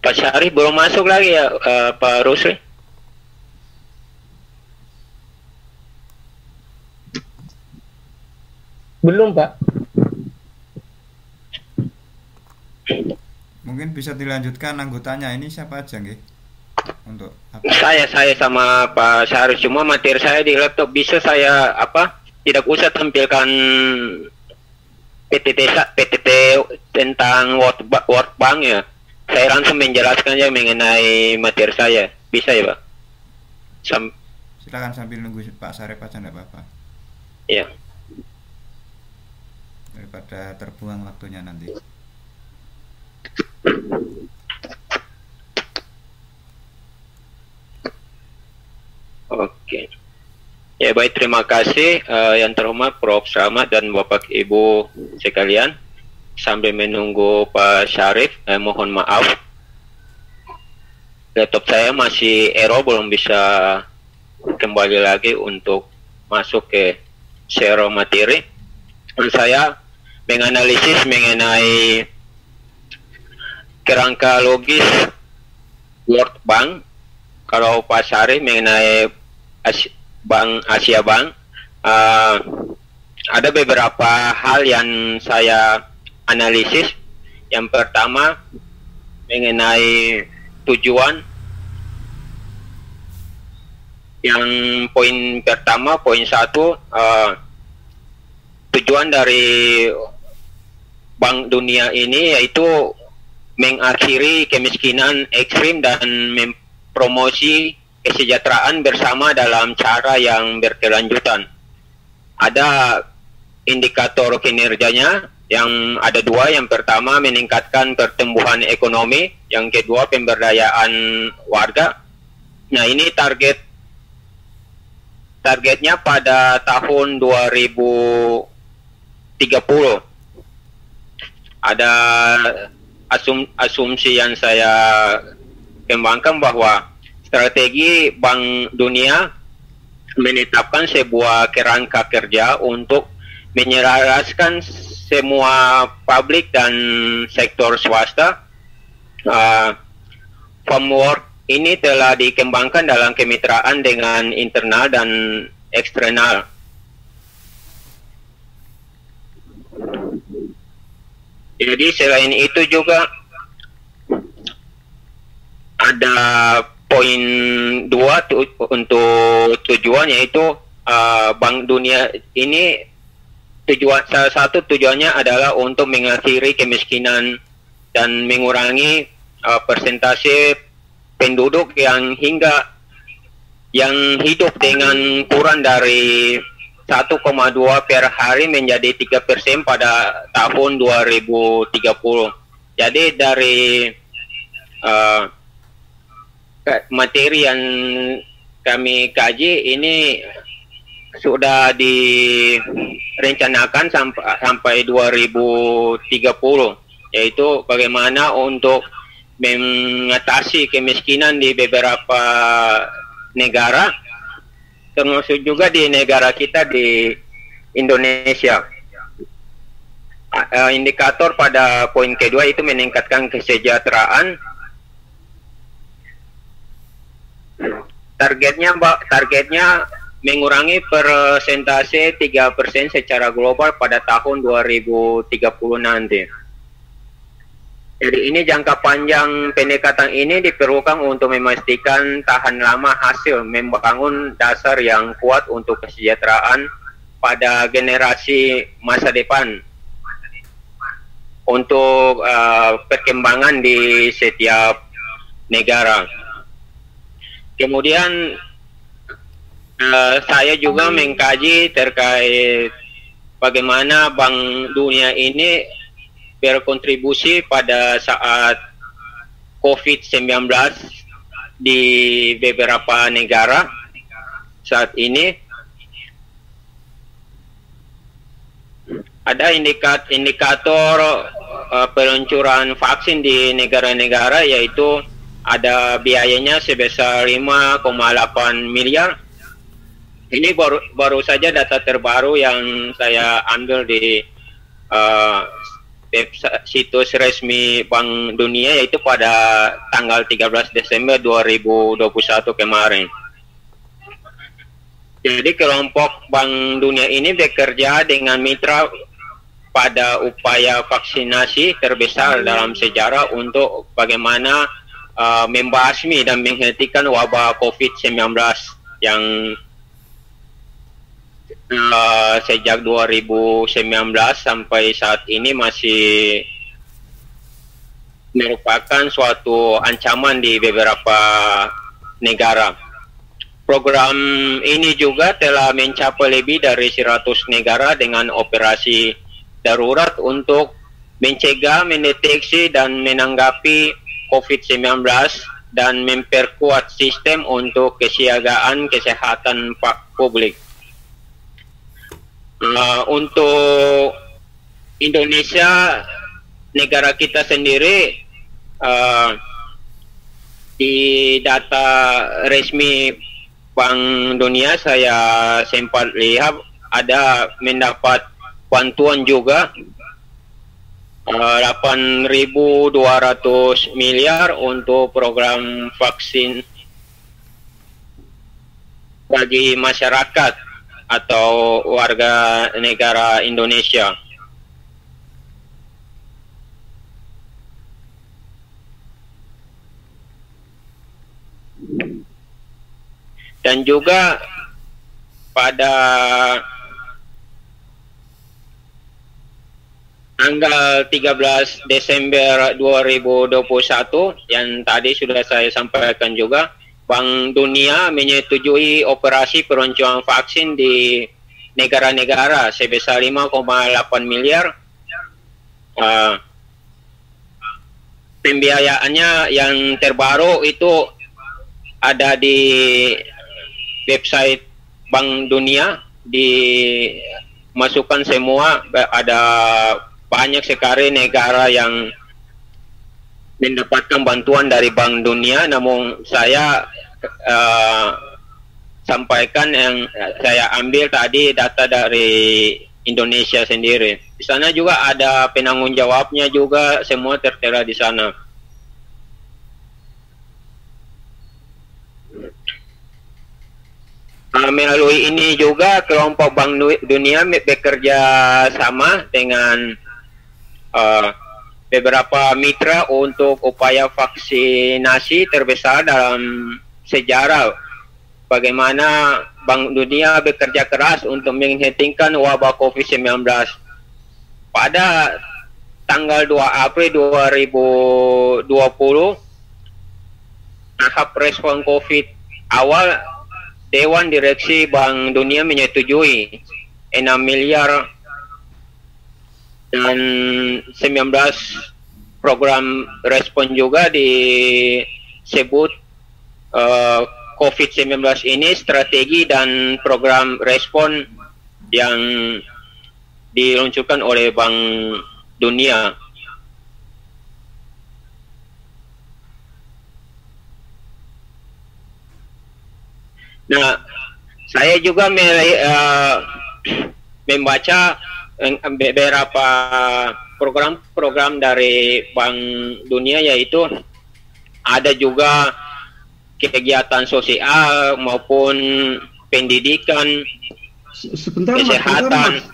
Pak Syarif belum masuk lagi ya, Pak Rusli? belum Pak. Mungkin bisa dilanjutkan anggotanya, ini siapa aja nggih? Untuk apa? Saya sama Pak Syarif, cuma materi saya di laptop bisa saya apa? Tidak usah tampilkan PTT tentang World Bank ya. Saya langsung menjelaskan aja mengenai materi saya. Bisa ya Pak? Silakan sambil nunggu Pak Syarif aja, enggak apa-apa. Iya. Daripada terbuang waktunya nanti. Oke. Ya baik, terima kasih yang terhormat Prof. Slamet dan Bapak Ibu sekalian. Sambil menunggu Pak Syarif, mohon maaf. Laptop saya masih error, belum bisa kembali lagi untuk masuk ke share materi. Dan saya menganalisis mengenai kerangka logis World Bank. Kalau Pak Syarif mengenai Bank Asia Bank, ada beberapa hal yang saya analisis. Yang pertama mengenai tujuan. Yang poin pertama, poin 1, tujuan dari Bank Dunia ini yaitu mengakhiri kemiskinan ekstrim dan mempromosi kesejahteraan bersama dalam cara yang berkelanjutan. Ada indikator kinerjanya yang ada 2. Yang pertama meningkatkan pertumbuhan ekonomi, yang kedua pemberdayaan warga. Nah, ini targetnya pada tahun 2030. Ada asumsi yang saya kembangkan bahwa strategi Bank Dunia menetapkan sebuah kerangka kerja untuk menyelaraskan semua publik dan sektor swasta, framework ini telah dikembangkan dalam kemitraan dengan internal dan eksternal. Jadi selain itu juga ada poin 2 untuk tujuan, yaitu Bank Dunia ini salah satu tujuannya adalah untuk mengakhiri kemiskinan dan mengurangi persentase penduduk yang hidup dengan kurang dari 1,2 per hari menjadi 3% pada tahun 2030. Jadi dari materi yang kami kaji ini sudah direncanakan sampai 2030, yaitu bagaimana untuk mengatasi kemiskinan di beberapa negara, termasuk juga di negara kita di Indonesia. Indikator pada poin kedua itu meningkatkan kesejahteraan. Targetnya mengurangi persentase 3% secara global pada tahun 2030 nanti. Jadi ini jangka panjang pendekatan ini diperlukan untuk memastikan tahan lama hasil membangun dasar yang kuat untuk kesejahteraan pada generasi masa depan untuk perkembangan di setiap negara. Kemudian saya juga mengkaji terkait bagaimana Bank Dunia ini berkontribusi pada saat COVID-19 di beberapa negara saat ini. Ada indikator peluncuran vaksin di negara-negara, yaitu ada biayanya sebesar 5,8 miliar. Ini baru saja data terbaru yang saya ambil di situs resmi Bank Dunia, yaitu pada tanggal 13 Desember 2021 kemarin. Jadi kelompok Bank Dunia ini bekerja dengan mitra pada upaya vaksinasi terbesar dalam sejarah untuk bagaimana membasmi dan menghentikan wabah COVID-19 yang sejak 2019 sampai saat ini masih merupakan suatu ancaman di beberapa negara. Program ini juga telah mencapai lebih dari 100 negara dengan operasi darurat untuk mencegah, mendeteksi, dan menanggapi COVID-19 dan memperkuat sistem untuk kesiagaan kesehatan publik. Untuk Indonesia, negara kita sendiri, di data resmi Bank Dunia saya sempat lihat ada mendapat bantuan juga 8.200 miliar untuk program vaksin bagi masyarakat atau warga negara Indonesia. Dan juga pada tanggal 13 Desember 2021 yang tadi sudah saya sampaikan juga, Bank Dunia menyetujui operasi peluncuran vaksin di negara-negara sebesar 5,8 miliar. Pembiayaannya yang terbaru itu ada di website Bank Dunia, dimasukkan semua, ada banyak sekali negara yang mendapatkan bantuan dari Bank Dunia. Namun saya sampaikan yang saya ambil tadi data dari Indonesia sendiri. Di sana juga ada penanggung jawabnya juga, semua tertera di sana. Melalui ini juga kelompok Bank Dunia bekerja sama dengan beberapa mitra untuk upaya vaksinasi terbesar dalam sejarah. Bagaimana Bank Dunia bekerja keras untuk menghentikan wabah COVID-19. Pada tanggal 2 April 2020, tahap respon COVID awal, Dewan Direksi Bank Dunia menyetujui 6 miliar dan 19 program respon juga disebut COVID-19 ini strategi dan program respon yang diluncurkan oleh Bank Dunia. Nah, saya juga membaca beberapa program-program dari Bank Dunia, yaitu ada juga kegiatan sosial maupun pendidikan, kesehatan.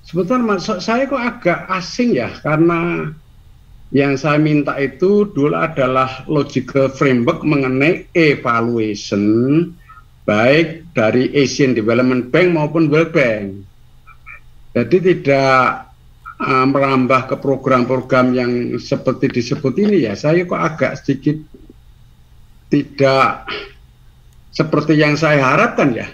Sebentar mas, saya kok agak asing ya, karena yang saya minta itu dulu adalah logical framework mengenai evaluation baik dari Asian Development Bank maupun World Bank. Jadi tidak merambah ke program-program yang seperti disebut ini ya. Saya kok agak sedikit tidak seperti yang saya harapkan ya.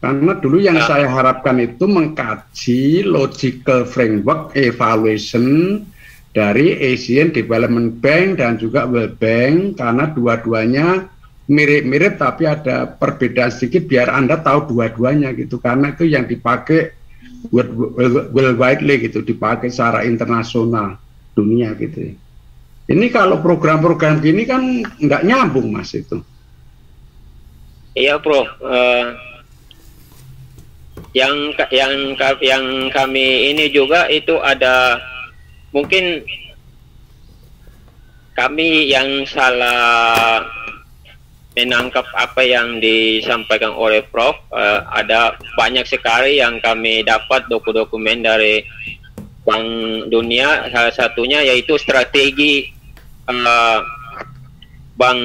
Karena dulu yang saya harapkan itu mengkaji logical framework evaluation dari Asian Development Bank dan juga World Bank, karena dua-duanya mirip-mirip tapi ada perbedaan sedikit biar Anda tahu dua-duanya gitu, karena itu yang dipakai worldwide gitu, dipakai secara internasional dunia gitu. Ini kalau program-program gini kan nggak nyambung mas itu. Iya Prof. Yang kami ini juga itu ada mungkin kami yang salah menangkap apa yang disampaikan oleh Prof. Ada banyak sekali yang kami dapat dokumen dari Bank Dunia, salah satunya yaitu strategi Bank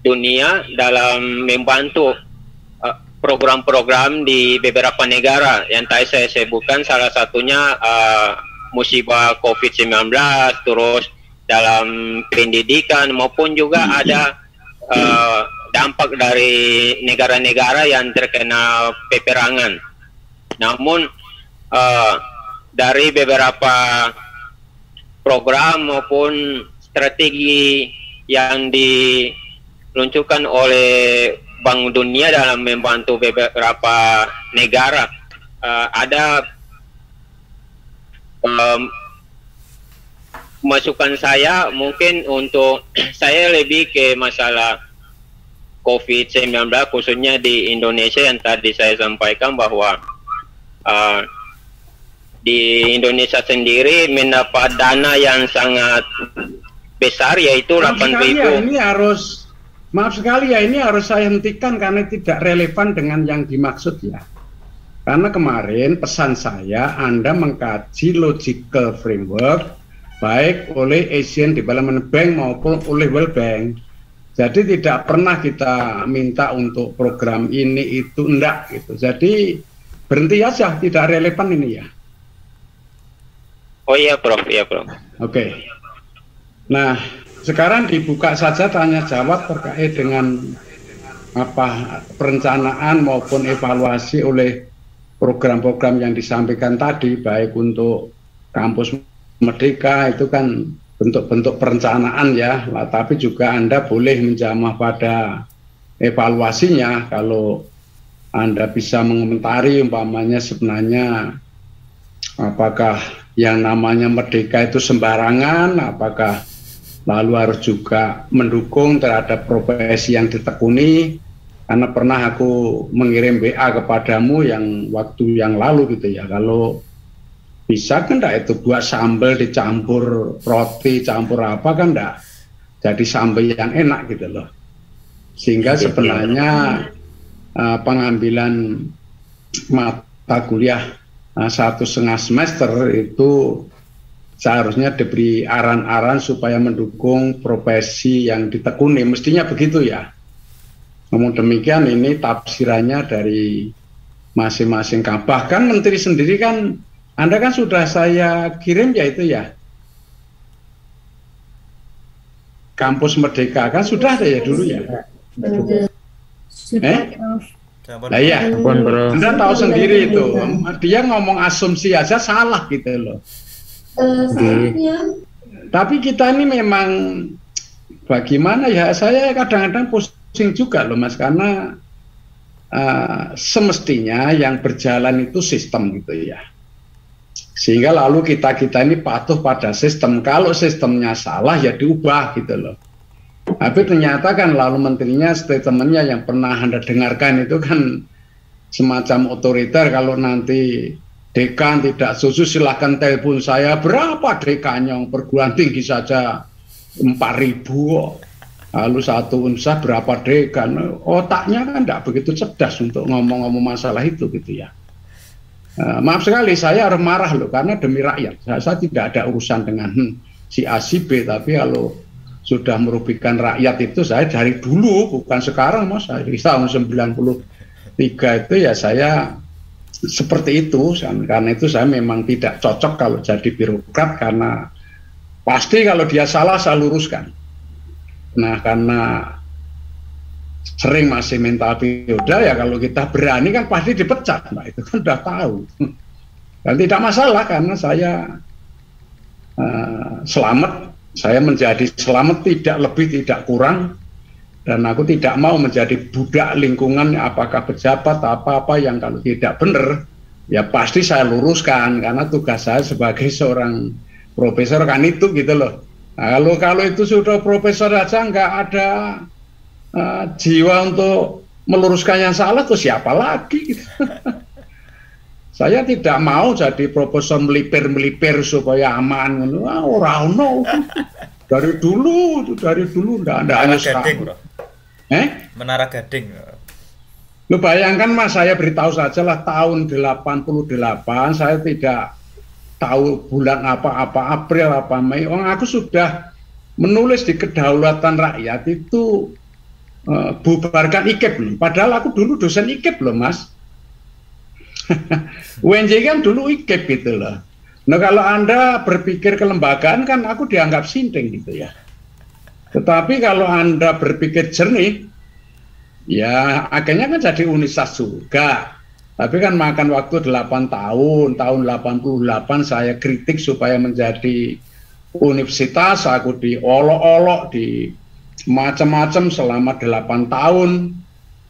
Dunia dalam membantu program-program di beberapa negara yang tadi saya sebutkan, salah satunya musibah COVID-19, terus dalam pendidikan maupun juga ada dampak dari negara-negara yang terkena peperangan. Namun dari beberapa program maupun strategi yang diluncurkan oleh Bank Dunia dalam membantu beberapa negara, ada masukan saya mungkin untuk saya lebih ke masalah COVID-19 khususnya di Indonesia yang tadi saya sampaikan bahwa di Indonesia sendiri mendapat dana yang sangat besar, yaitu 8.000. Maaf sekali ya, ini harus saya hentikan karena tidak relevan dengan yang dimaksud ya. Karena kemarin pesan saya Anda mengkaji logical framework baik oleh Asian Development Bank maupun oleh World Bank. Jadi tidak pernah kita minta untuk program ini itu enggak gitu. Jadi berhenti aja, tidak relevan ini ya. Oh iya Prof, iya Prof. Oke. Nah, sekarang dibuka saja tanya jawab terkait dengan apa perencanaan maupun evaluasi oleh program-program yang disampaikan tadi, baik untuk kampus Merdeka itu kan bentuk-bentuk perencanaan ya, tapi juga Anda boleh menjamah pada evaluasinya. Kalau Anda bisa mengomentari umpamanya sebenarnya apakah yang namanya merdeka itu sembarangan, apakah lalu harus juga mendukung terhadap profesi yang ditekuni, karena pernah aku mengirim WA kepadamu yang waktu yang lalu gitu ya, kalau bisa kan enggak itu buat sambal dicampur roti, campur apa kan enggak jadi sambal yang enak gitu loh. Sehingga sebenarnya pengambilan mata kuliah 1,5 semester itu seharusnya diberi aran-aran supaya mendukung profesi yang ditekuni, mestinya begitu ya. Namun demikian ini tafsirannya dari masing-masing kampus. Bahkan menteri sendiri kan, Anda kan sudah saya kirim ya itu ya, Kampus Merdeka kan sudah ada ya dulu ya. Nah iya, Anda tahu sendiri itu, dia ngomong asumsi aja salah gitu loh. Tapi kita ini memang bagaimana ya, saya kadang-kadang pusing juga loh Mas, karena semestinya yang berjalan itu sistem gitu ya, sehingga lalu kita ini patuh pada sistem. Kalau sistemnya salah ya diubah gitu loh. Tapi ternyata kan lalu menterinya statementnya yang pernah Anda dengarkan itu kan semacam otoriter. Kalau nanti dekan tidak setuju silahkan telepon saya. Berapa dekannya? Perguruan tinggi saja 4.000 kok. Lalu satu unsah berapa dekan? Otaknya kan tidak begitu cerdas untuk ngomong-ngomong masalah itu gitu ya. Maaf sekali saya harus marah loh, karena demi rakyat. Saya tidak ada urusan dengan si A si B, tapi kalau sudah merugikan rakyat itu saya dari dulu, bukan sekarang Mas, dari tahun 93 itu ya saya seperti itu. Karena itu saya memang tidak cocok kalau jadi birokrat, karena pasti kalau dia salah saya luruskan. Nah karena sering masih mental feodal ya, kalau kita berani kan pasti dipecat, nah itu kan udah tahu. Dan tidak masalah karena saya selamat. Saya menjadi selamat, tidak lebih tidak kurang, dan aku tidak mau menjadi budak lingkungan, apakah pejabat apa-apa yang kalau tidak benar ya pasti saya luruskan, karena tugas saya sebagai seorang profesor kan itu gitu loh. Nah, kalau itu sudah profesor aja nggak ada jiwa untuk meluruskan yang salah, tuh siapa lagi gitu. Saya tidak mau jadi profesor melipir supaya aman. Orang dari dulu enggak hanya sekarang. Menara Gading. Lu bayangkan Mas, saya beritahu saja lah, tahun 88 saya tidak tahu bulan apa April apa Mei. Aku sudah menulis di Kedaulatan Rakyat itu bubarkan IKEP loh. Padahal aku dulu dosen IKEP loh Mas. UNJ kan dulu IKEP gitu loh. Nah kalau Anda berpikir kelembagaan kan aku dianggap sinting gitu ya. Tetapi kalau Anda berpikir jernih, ya akhirnya kan jadi Unisas juga. Tapi kan makan waktu 8 tahun, tahun 88 saya kritik supaya menjadi universitas, aku diolok-olok, di macam-macam selama 8 tahun.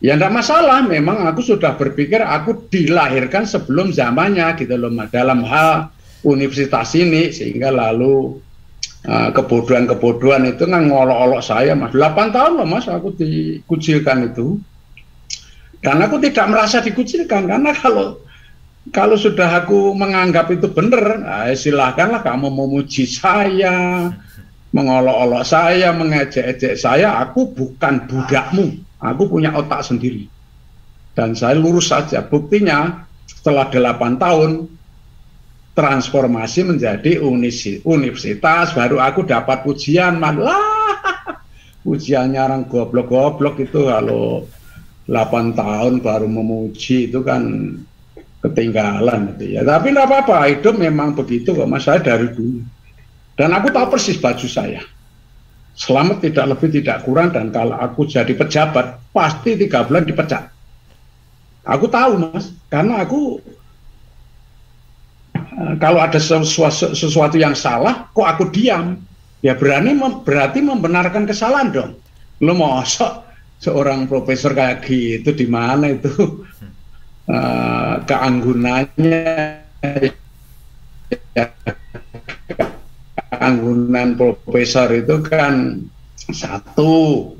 Ya enggak masalah, memang aku sudah berpikir aku dilahirkan sebelum zamannya gitu loh dalam hal universitas ini, sehingga lalu kebodohan-kebodohan itu kan ngolok-olok saya Mas. 8 tahun loh Mas aku dikucilkan itu. Dan aku tidak merasa dikucilkan, karena kalau sudah aku menganggap itu benar, silahkanlah kamu memuji saya, mengolok-olok saya, mengejek-ejek saya, aku bukan budakmu. Aku punya otak sendiri. Dan saya lurus saja. Buktinya setelah 8 tahun transformasi menjadi universitas, baru aku dapat pujian. Malah pujiannya orang goblok-goblok itu kalau 8 tahun baru memuji itu kan ketinggalan gitu ya. Tapi enggak apa-apa, hidup memang begitu kok Mas, saya dari dulu. Dan aku tahu persis baju saya. Selamat tidak lebih tidak kurang, dan kalau aku jadi pejabat pasti 3 bulan dipecat. Aku tahu Mas, karena aku kalau ada sesuatu yang salah kok aku diam, ya berarti membenarkan kesalahan dong. Lo mosok seorang profesor kayak gitu, di mana itu keanggunannya, keanggunan profesor itu kan satu,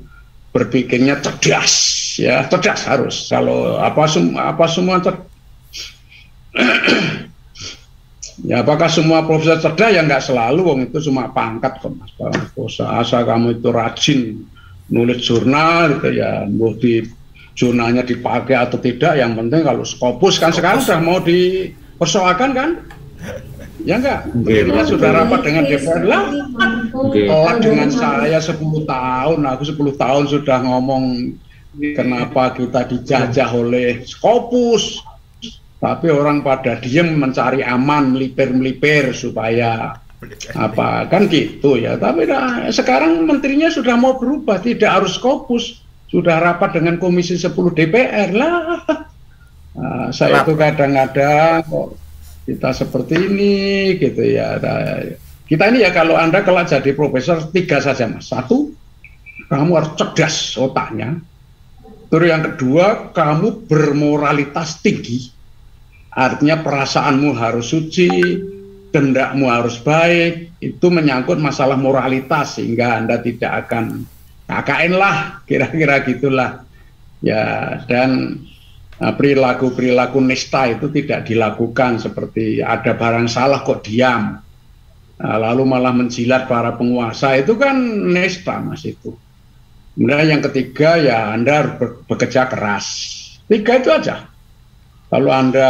berpikirnya cerdas ya, cerdas harus. Kalau apa semua ya apakah semua profesor cerdas? Ya nggak selalu, wong itu cuma pangkat kok Mas. Asal kamu itu rajin nulis jurnal gitu ya, mau zonanya dipakai atau tidak, yang penting kalau Skopus kan sekarang sudah mau dipersoalkan kan? Ya enggak? Kita sudah rapat dengan DPR lah. Telat dengan saya 10 tahun, aku 10 tahun sudah ngomong kenapa kita dijajah oleh Skopus. Tapi orang pada diem mencari aman, melipir-melipir supaya apa kan gitu ya. Tapi sekarang menterinya sudah mau berubah, tidak harus Skopus, sudah rapat dengan Komisi 10 DPR lah. Saya itu kadang-kadang kok kita seperti ini gitu ya. Kita ini ya kalau Anda kelak jadi profesor 3 saja Mas. 1, kamu harus cerdas otaknya. Terus yang kedua, kamu bermoralitas tinggi. Artinya perasaanmu harus suci, kendakmu harus baik. Itu menyangkut masalah moralitas sehingga Anda tidak akan KKN lah, kira-kira gitulah. Ya, dan perilaku-perilaku nista itu tidak dilakukan, seperti ada barang salah kok diam. Lalu malah menjilat para penguasa, itu kan nista Mas itu. Kemudian yang ketiga ya Anda harus bekerja keras. 3 itu aja. Kalau Anda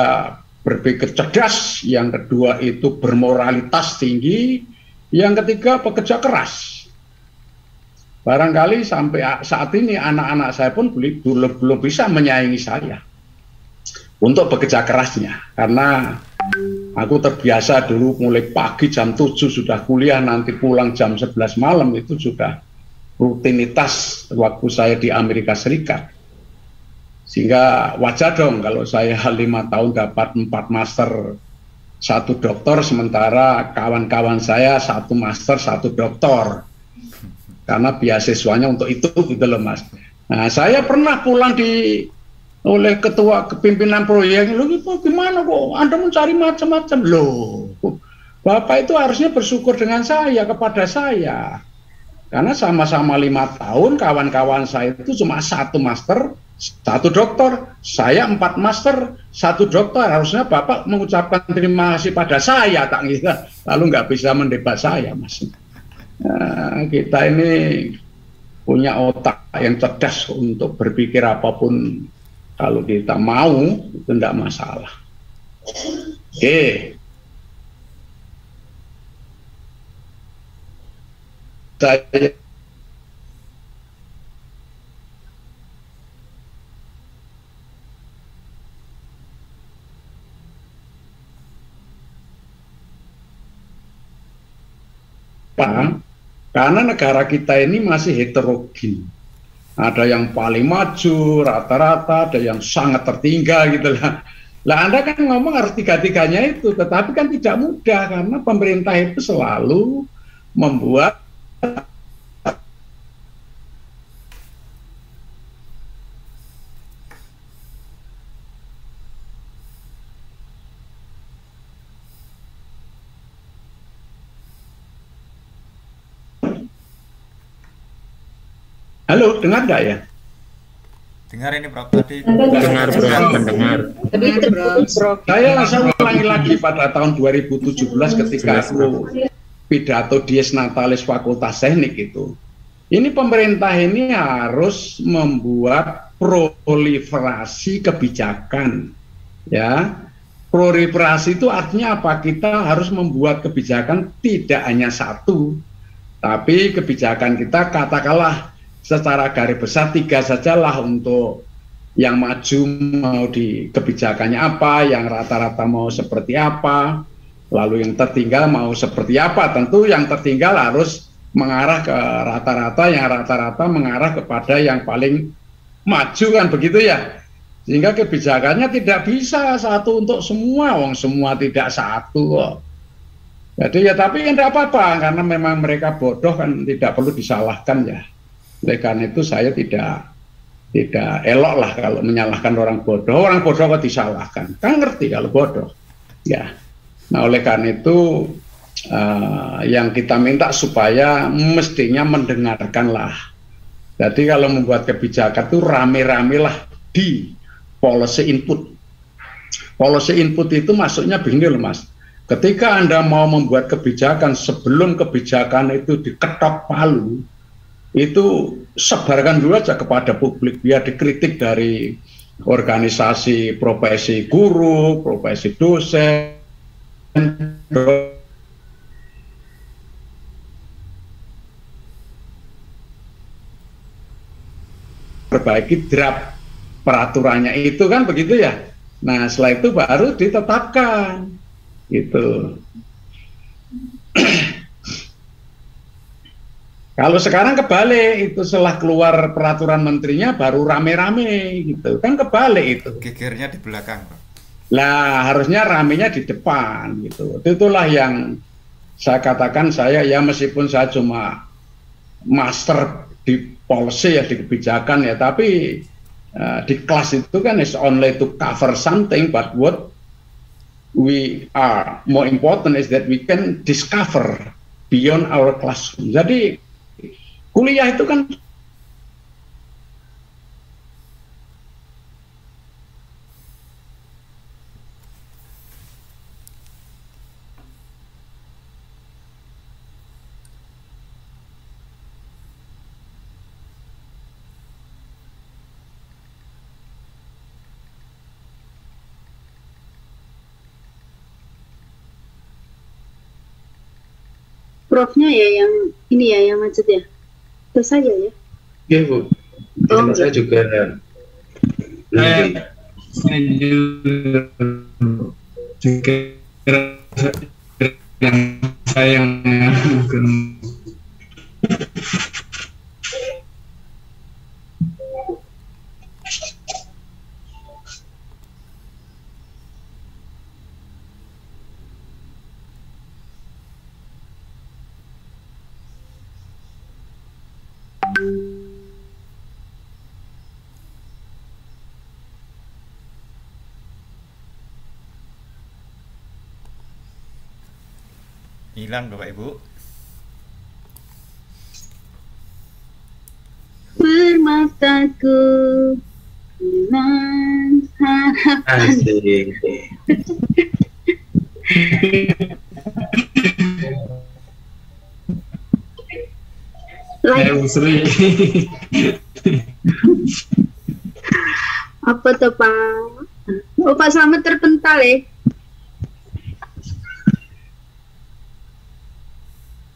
berpikir cerdas, yang kedua itu bermoralitas tinggi, yang ketiga bekerja keras. Barangkali sampai saat ini anak-anak saya pun belum bisa menyaingi saya untuk bekerja kerasnya, karena aku terbiasa dulu mulai pagi jam 7 sudah kuliah, nanti pulang jam 11 malam, itu sudah rutinitas waktu saya di Amerika Serikat. Sehingga wajar dong kalau saya 5 tahun dapat 4 master 1 doktor, sementara kawan-kawan saya 1 master 1 doktor, karena beasiswanya untuk itu gitu loh Mas. Nah saya pernah pulang oleh ketua kepimpinan proyek, loh gimana kok Anda mencari macam-macam? Loh Bapak itu harusnya bersyukur dengan saya, kepada saya, karena sama-sama 5 tahun kawan-kawan saya itu cuma 1 master 1 doktor, saya 4 master 1 doktor. Harusnya Bapak mengucapkan terima kasih pada saya, tak gitu. Lalu nggak bisa mendebat saya Mas. Nah, kita ini punya otak yang cerdas untuk berpikir apapun, kalau kita mau itu tidak masalah. Oke. Saya karena negara kita ini masih heterogen. Ada yang paling maju, rata-rata, ada yang sangat tertinggal gitu lah. Lah Anda kan ngomong harus 3-3-nya itu, tetapi kan tidak mudah karena pemerintah itu selalu membuat Halo, dengar nggak ya? Dengar ini Prof tadi. Dengar mendengar. Saya langsung ulangi lagi pada tahun 2017 ketika aku pidato Dies Natalis Fakultas Teknik itu. Ini pemerintah ini harus membuat proliferasi kebijakan. Ya. Proliferasi itu artinya apa? Kita harus membuat kebijakan tidak hanya 1, tapi kebijakan kita katakanlah secara garis besar 3 sajalah, untuk yang maju mau di kebijakannya apa, yang rata-rata mau seperti apa, lalu yang tertinggal mau seperti apa. Tentu yang tertinggal harus mengarah ke rata-rata, yang rata-rata mengarah kepada yang paling maju kan begitu ya. Sehingga kebijakannya tidak bisa 1 untuk semua, semua tidak 1 kok. Jadi ya tapi tidak apa-apa, karena memang mereka bodoh kan, tidak perlu disalahkan ya. Oleh karena itu saya tidak elok lah kalau menyalahkan orang bodoh. Orang bodoh kok disalahkan, kan ngerti kalau bodoh ya. Nah oleh karena itu yang kita minta supaya mestinya mendengarkanlah. Jadi kalau membuat kebijakan itu rame-rame lah di policy input. Policy input itu maksudnya begini loh Mas, ketika Anda mau membuat kebijakan, sebelum kebijakan itu diketok palu, itu sebarkan dulu aja kepada publik biar dikritik dari organisasi profesi guru, profesi dosen, perbaiki draft peraturannya itu kan begitu ya. Nah setelah itu baru ditetapkan gitu. Kalau sekarang kebalik, itu setelah keluar peraturan menterinya baru rame-rame gitu kan, kebalik itu. Gegernya di belakang, Pak. Lah harusnya ramenya di depan gitu. Itulah yang saya katakan, saya ya meskipun saya cuma master di policy ya, di kebijakan ya, tapi di kelas itu kan is only to cover something, but what we are more important is that we can discover beyond our classroom. Jadi kuliah itu kan Profnya ya yang ini ya, yang macet ya. Itu saja ya. Iya Bu. Sama saya juga. Saya juga yang sayangnya bukan. Hilang Bapak Ibu. Permataku dengan harapan. Asik. Sri. Apa tuh Pak? Oh Pak Slamet terpental ya?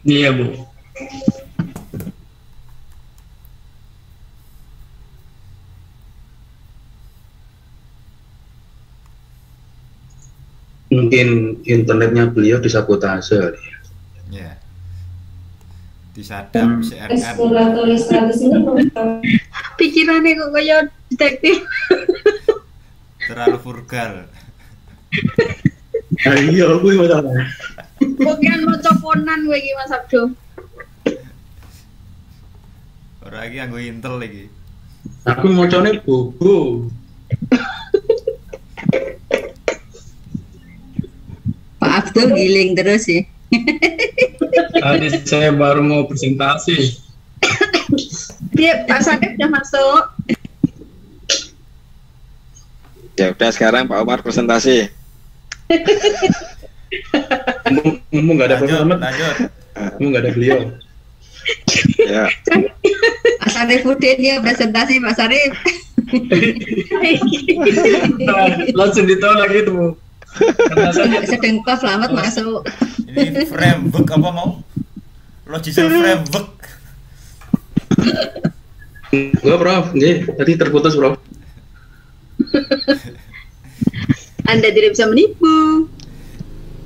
Iya Bu. Mungkin internetnya beliau disabotase. Ya. Disadap CNN. Eksploratoris status ini Pikirannya kok kayak detektif. Terlalu vulgar. Iya, gue masalah. Bukan mau coponan gue iki Mas Abdo. Orang lagi yang gue intel lagi. Aku mau coba bobo. Pak Abdul giling terus sih. Tadi saya baru mau presentasi. Iya, Pak Sadep udah masuk. Ya udah, sekarang Pak Umar presentasi. Ngomong nggak ada Pak Lanjut. Nggak ada beliau. Ya. Pak Sarif udah dia presentasi Pak Sarif. Langsung ditolak gitu Bu. Sedang Pak Slamet masuk. Ini framework apa mau? Logical framework. Enggak Prof, tadi terputus Prof. Anda tidak bisa menipu.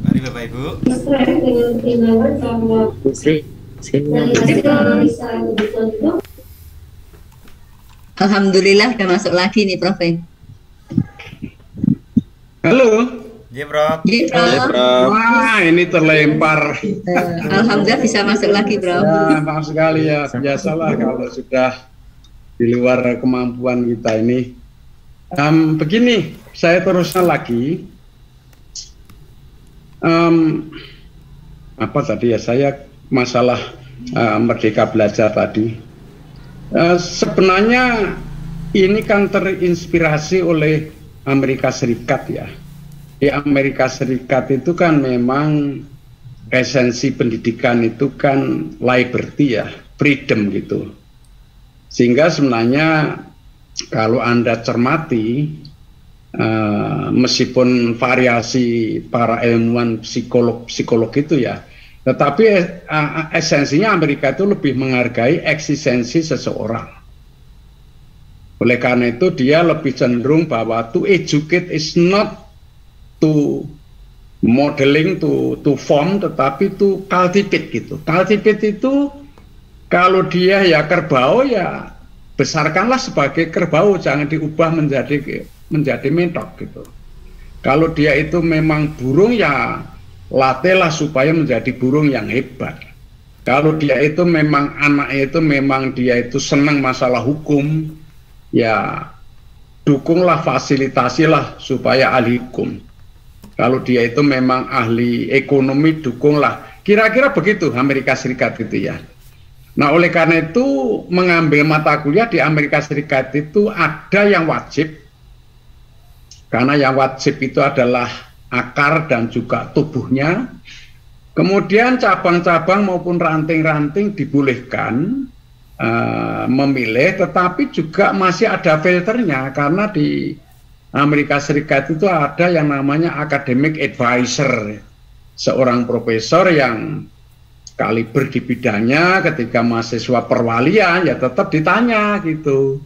Mari Bapak Ibu. dengan timbangan sama Alhamdulillah udah masuk lagi nih Prof. Halo. Iya Prof. Iya Prof. Wah ini terlempar. Alhamdulillah bisa masuk lagi Prof. Nah, maaf sekali ya, biasalah kalau sudah di luar kemampuan kita ini. Begini, saya teruskan lagi. Apa tadi ya, saya masalah Merdeka Belajar tadi. Sebenarnya ini kan terinspirasi oleh Amerika Serikat ya. Di Amerika Serikat itu kan memang esensi pendidikan itu kan liberty ya, freedom gitu. Sehingga sebenarnya kalau Anda cermati, meskipun variasi para ilmuwan psikolog itu ya, tetapi esensinya Amerika itu lebih menghargai eksistensi seseorang. Oleh karena itu dia lebih cenderung bahwa to educate is not to modeling, to form, tetapi to cultivate gitu. Cultivate itu kalau dia ya kerbau ya besarkanlah sebagai kerbau, jangan diubah menjadi mentok gitu. Kalau dia itu memang burung ya latihlah supaya menjadi burung yang hebat. Kalau dia itu memang anaknya itu memang dia itu senang masalah hukum, ya dukunglah, fasilitasilah supaya ahli hukum. Kalau dia itu memang ahli ekonomi, dukunglah. Kira-kira begitu Amerika Serikat itu ya. Nah, oleh karena itu mengambil mata kuliah di Amerika Serikat itu ada yang wajib, karena yang wajib itu adalah akar dan juga tubuhnya. Kemudian cabang-cabang maupun ranting-ranting dibolehkan memilih, tetapi juga masih ada filternya, karena di Amerika Serikat itu ada yang namanya academic advisor, seorang profesor yang kaliber di bidangnya. Ketika mahasiswa perwalian ya tetap ditanya gitu,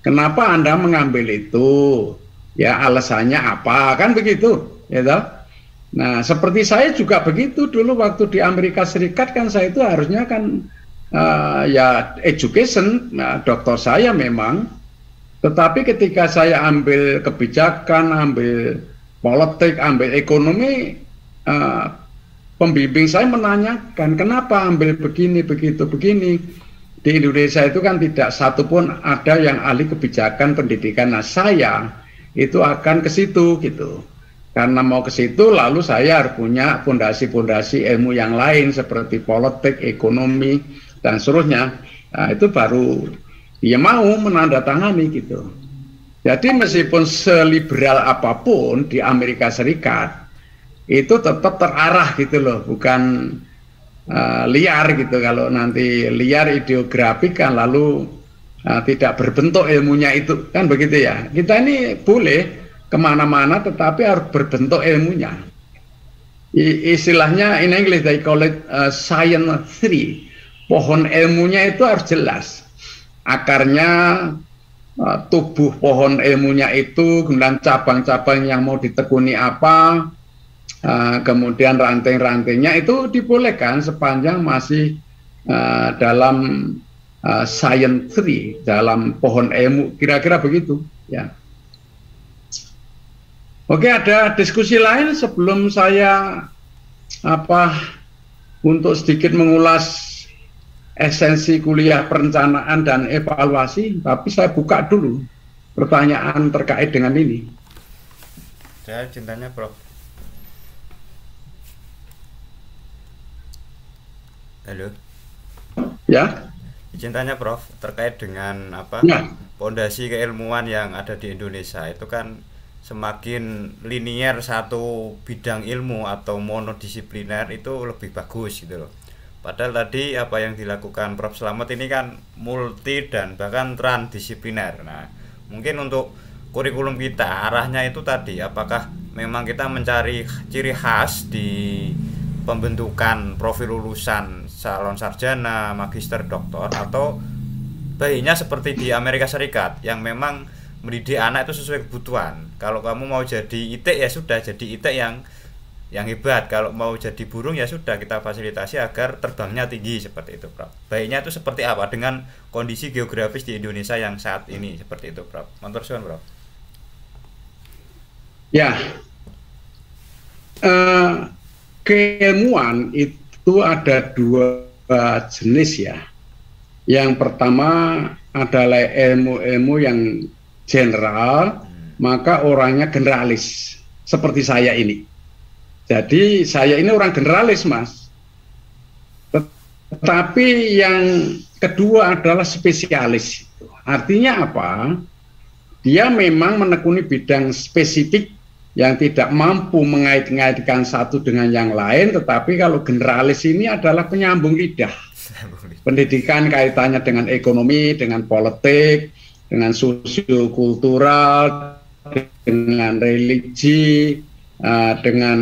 kenapa Anda mengambil itu, ya alasannya apa, kan begitu ya toh? Nah, seperti saya juga begitu dulu waktu di Amerika Serikat, kan saya itu harusnya kan ya education, nah, doktor saya memang, tetapi ketika saya ambil kebijakan, ambil politik, ambil ekonomi, pembimbing saya menanyakan kenapa ambil begini, begitu, begini. Di Indonesia itu kan tidak satupun ada yang ahli kebijakan pendidikan. Nah, saya itu akan ke situ gitu. Karena mau ke situ, lalu saya harus punya fondasi-fondasi ilmu yang lain seperti politik, ekonomi, dan seterusnya. Nah, itu baru dia mau menandatangani gitu. Jadi meskipun seliberal apapun di Amerika Serikat, itu tetap terarah gitu loh, bukan liar gitu. Kalau nanti liar ideografi kan lalu tidak berbentuk ilmunya itu, kan begitu ya. Kita ini boleh kemana-mana tetapi harus berbentuk ilmunya. Istilahnya in English they call it science tree. Pohon ilmunya itu harus jelas, akarnya, tubuh pohon ilmunya itu, kemudian cabang-cabang yang mau ditekuni apa, kemudian ranting-rantingnya itu dibolehkan sepanjang masih dalam science tree, dalam pohon ilmu, kira-kira begitu ya. Oke, ada diskusi lain sebelum saya untuk sedikit mengulas esensi kuliah perencanaan dan evaluasi, tapi saya buka dulu pertanyaan terkait dengan ini. Saya cintanya Prof. Halo. Ya. Cintanya Prof terkait dengan ya, fondasi keilmuan yang ada di Indonesia itu kan semakin linier satu bidang ilmu atau monodisipliner itu lebih bagus gitu loh. Padahal tadi apa yang dilakukan Prof Slamet ini kan multi dan bahkan transdisipliner. Nah, mungkin untuk kurikulum kita arahnya itu tadi, apakah memang kita mencari ciri khas di pembentukan profil lulusan calon sarjana, magister, doktor, atau baiknya seperti di Amerika Serikat yang memang mendidik anak itu sesuai kebutuhan. Kalau kamu mau jadi IT ya sudah jadi IT yang hebat. Kalau mau jadi burung ya sudah kita fasilitasi agar terbangnya tinggi, seperti itu, Prof. Baiknya itu seperti apa dengan kondisi geografis di Indonesia yang saat ini, seperti itu, Prof. Matur suwun, Prof. Ya, keilmuan itu ada dua jenis ya. Yang pertama adalah ilmu-ilmu yang general, maka orangnya generalis seperti saya ini. Jadi saya ini orang generalis, Mas. Tetapi yang kedua adalah spesialis. Artinya apa? Dia memang menekuni bidang spesifik yang tidak mampu mengait-ngaitkan satu dengan yang lain, tetapi kalau generalis ini adalah penyambung lidah. Pendidikan kaitannya dengan ekonomi, dengan politik, dengan sosiokultural, dengan religi, dengan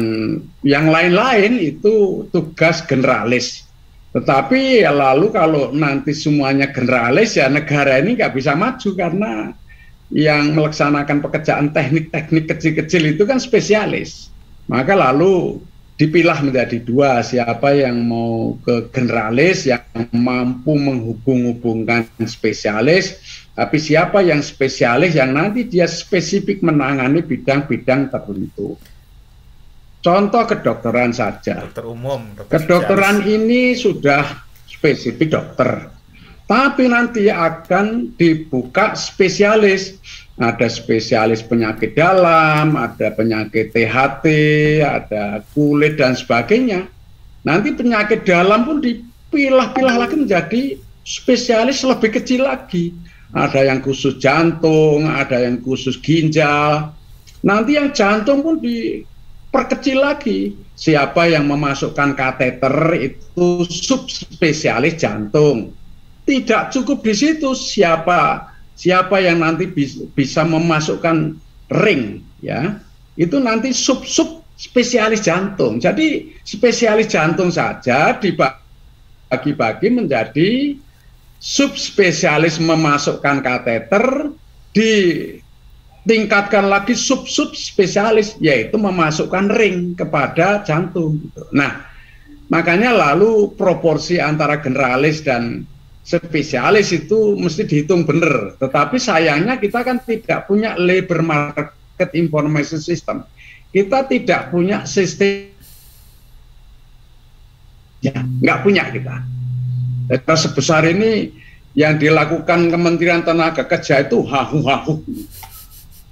yang lain-lain itu tugas generalis. Tetapi ya lalu kalau nanti semuanya generalis ya negara ini nggak bisa maju karena yang melaksanakan pekerjaan teknik-teknik kecil-kecil itu kan spesialis. Maka lalu dipilah menjadi dua, siapa yang mau ke generalis yang mampu menghubung-hubungkan spesialis, tapi siapa yang spesialis yang nanti dia spesifik menangani bidang-bidang tertentu. Contoh kedokteran saja. Dokter umum, kedokteran ini sudah spesifik dokter, tapi nanti akan dibuka spesialis. Ada spesialis penyakit dalam, ada penyakit THT, ada kulit dan sebagainya. Nanti penyakit dalam pun dipilah-pilah lagi menjadi spesialis lebih kecil lagi. Ada yang khusus jantung, ada yang khusus ginjal. Nanti yang jantung pun diperkecil lagi. Siapa yang memasukkan kateter itu subspesialis jantung. Tidak cukup di situ, siapa yang nanti bisa memasukkan ring, ya, itu nanti sub spesialis jantung. Jadi spesialis jantung saja dibagi-bagi menjadi subspesialis memasukkan kateter, ditingkatkan lagi sub spesialis yaitu memasukkan ring kepada jantung. Nah, makanya lalu proporsi antara generalis dan spesialis itu mesti dihitung benar, tetapi sayangnya kita kan tidak punya labor market information system, kita tidak punya sistem, ya nggak punya kita. Data sebesar ini yang dilakukan Kementerian Tenaga Kerja itu hahu-hahu,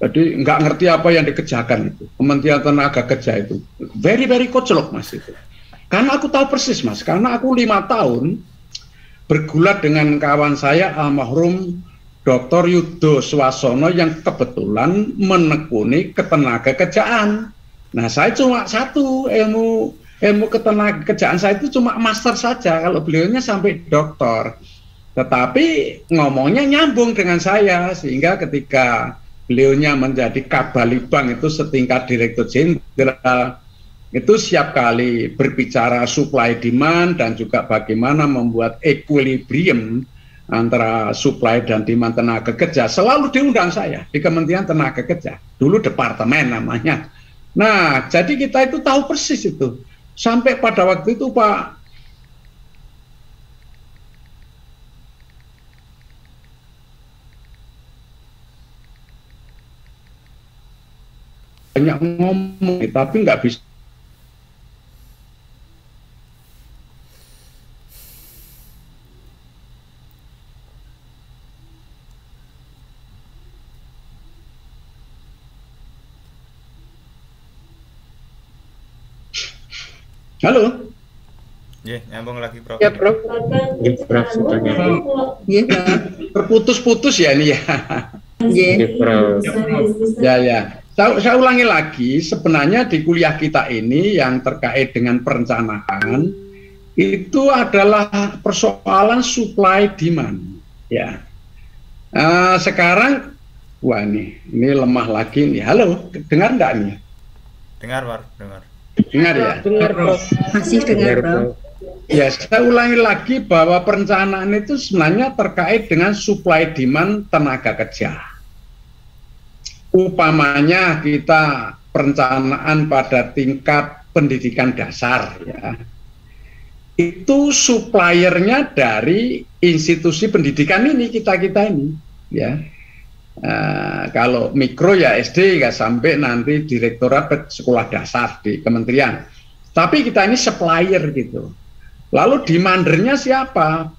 jadi nggak ngerti apa yang dikerjakan itu Kementerian Tenaga Kerja itu, very koclok mas itu. Karena aku tahu persis mas, karena aku 5 tahun bergulat dengan kawan saya almarhum Dr. Yudo Swasono yang kebetulan menekuni ketenaga kerjaan. Nah, saya cuma satu ilmu ketenaga kerjaan saya itu cuma master saja, kalau beliaunya sampai doktor. Tetapi ngomongnya nyambung dengan saya, sehingga ketika beliaunya menjadi Kabalibang itu setingkat Direktur Jenderal, itu siap kali berbicara supply demand dan juga bagaimana membuat equilibrium antara supply dan demand tenaga kerja. Selalu diundang saya di Kementerian Tenaga Kerja, dulu departemen namanya. Nah, jadi kita itu tahu persis itu. Sampai pada waktu itu Pak banyak ngomong, tapi nggak bisa. Halo. Ya, nyambung lagi Prof. Ya, Prof. Ya, Prof, sudah. Ya, terputus-putus ya ini ya. ya. Prof. Ya. Saya ulangi lagi, sebenarnya di kuliah kita ini yang terkait dengan perencanaan itu adalah persoalan supply demand. Ya. Sekarang, wah ini lemah lagi nih. Halo, dengar enggak nih? Dengar, Pak, dengar. Dengar ya? Dengar, Prof. Masih dengar, Prof. Ya, saya ulangi lagi bahwa perencanaan itu sebenarnya terkait dengan supply demand tenaga kerja. Upamanya kita perencanaan pada tingkat pendidikan dasar, ya. Itu suppliernya dari institusi pendidikan ini, kita ini, ya. Kalau mikro ya SD nggak sampai nanti direktorat sekolah dasar di kementerian, tapi kita ini supplier gitu. Lalu demandernya siapa?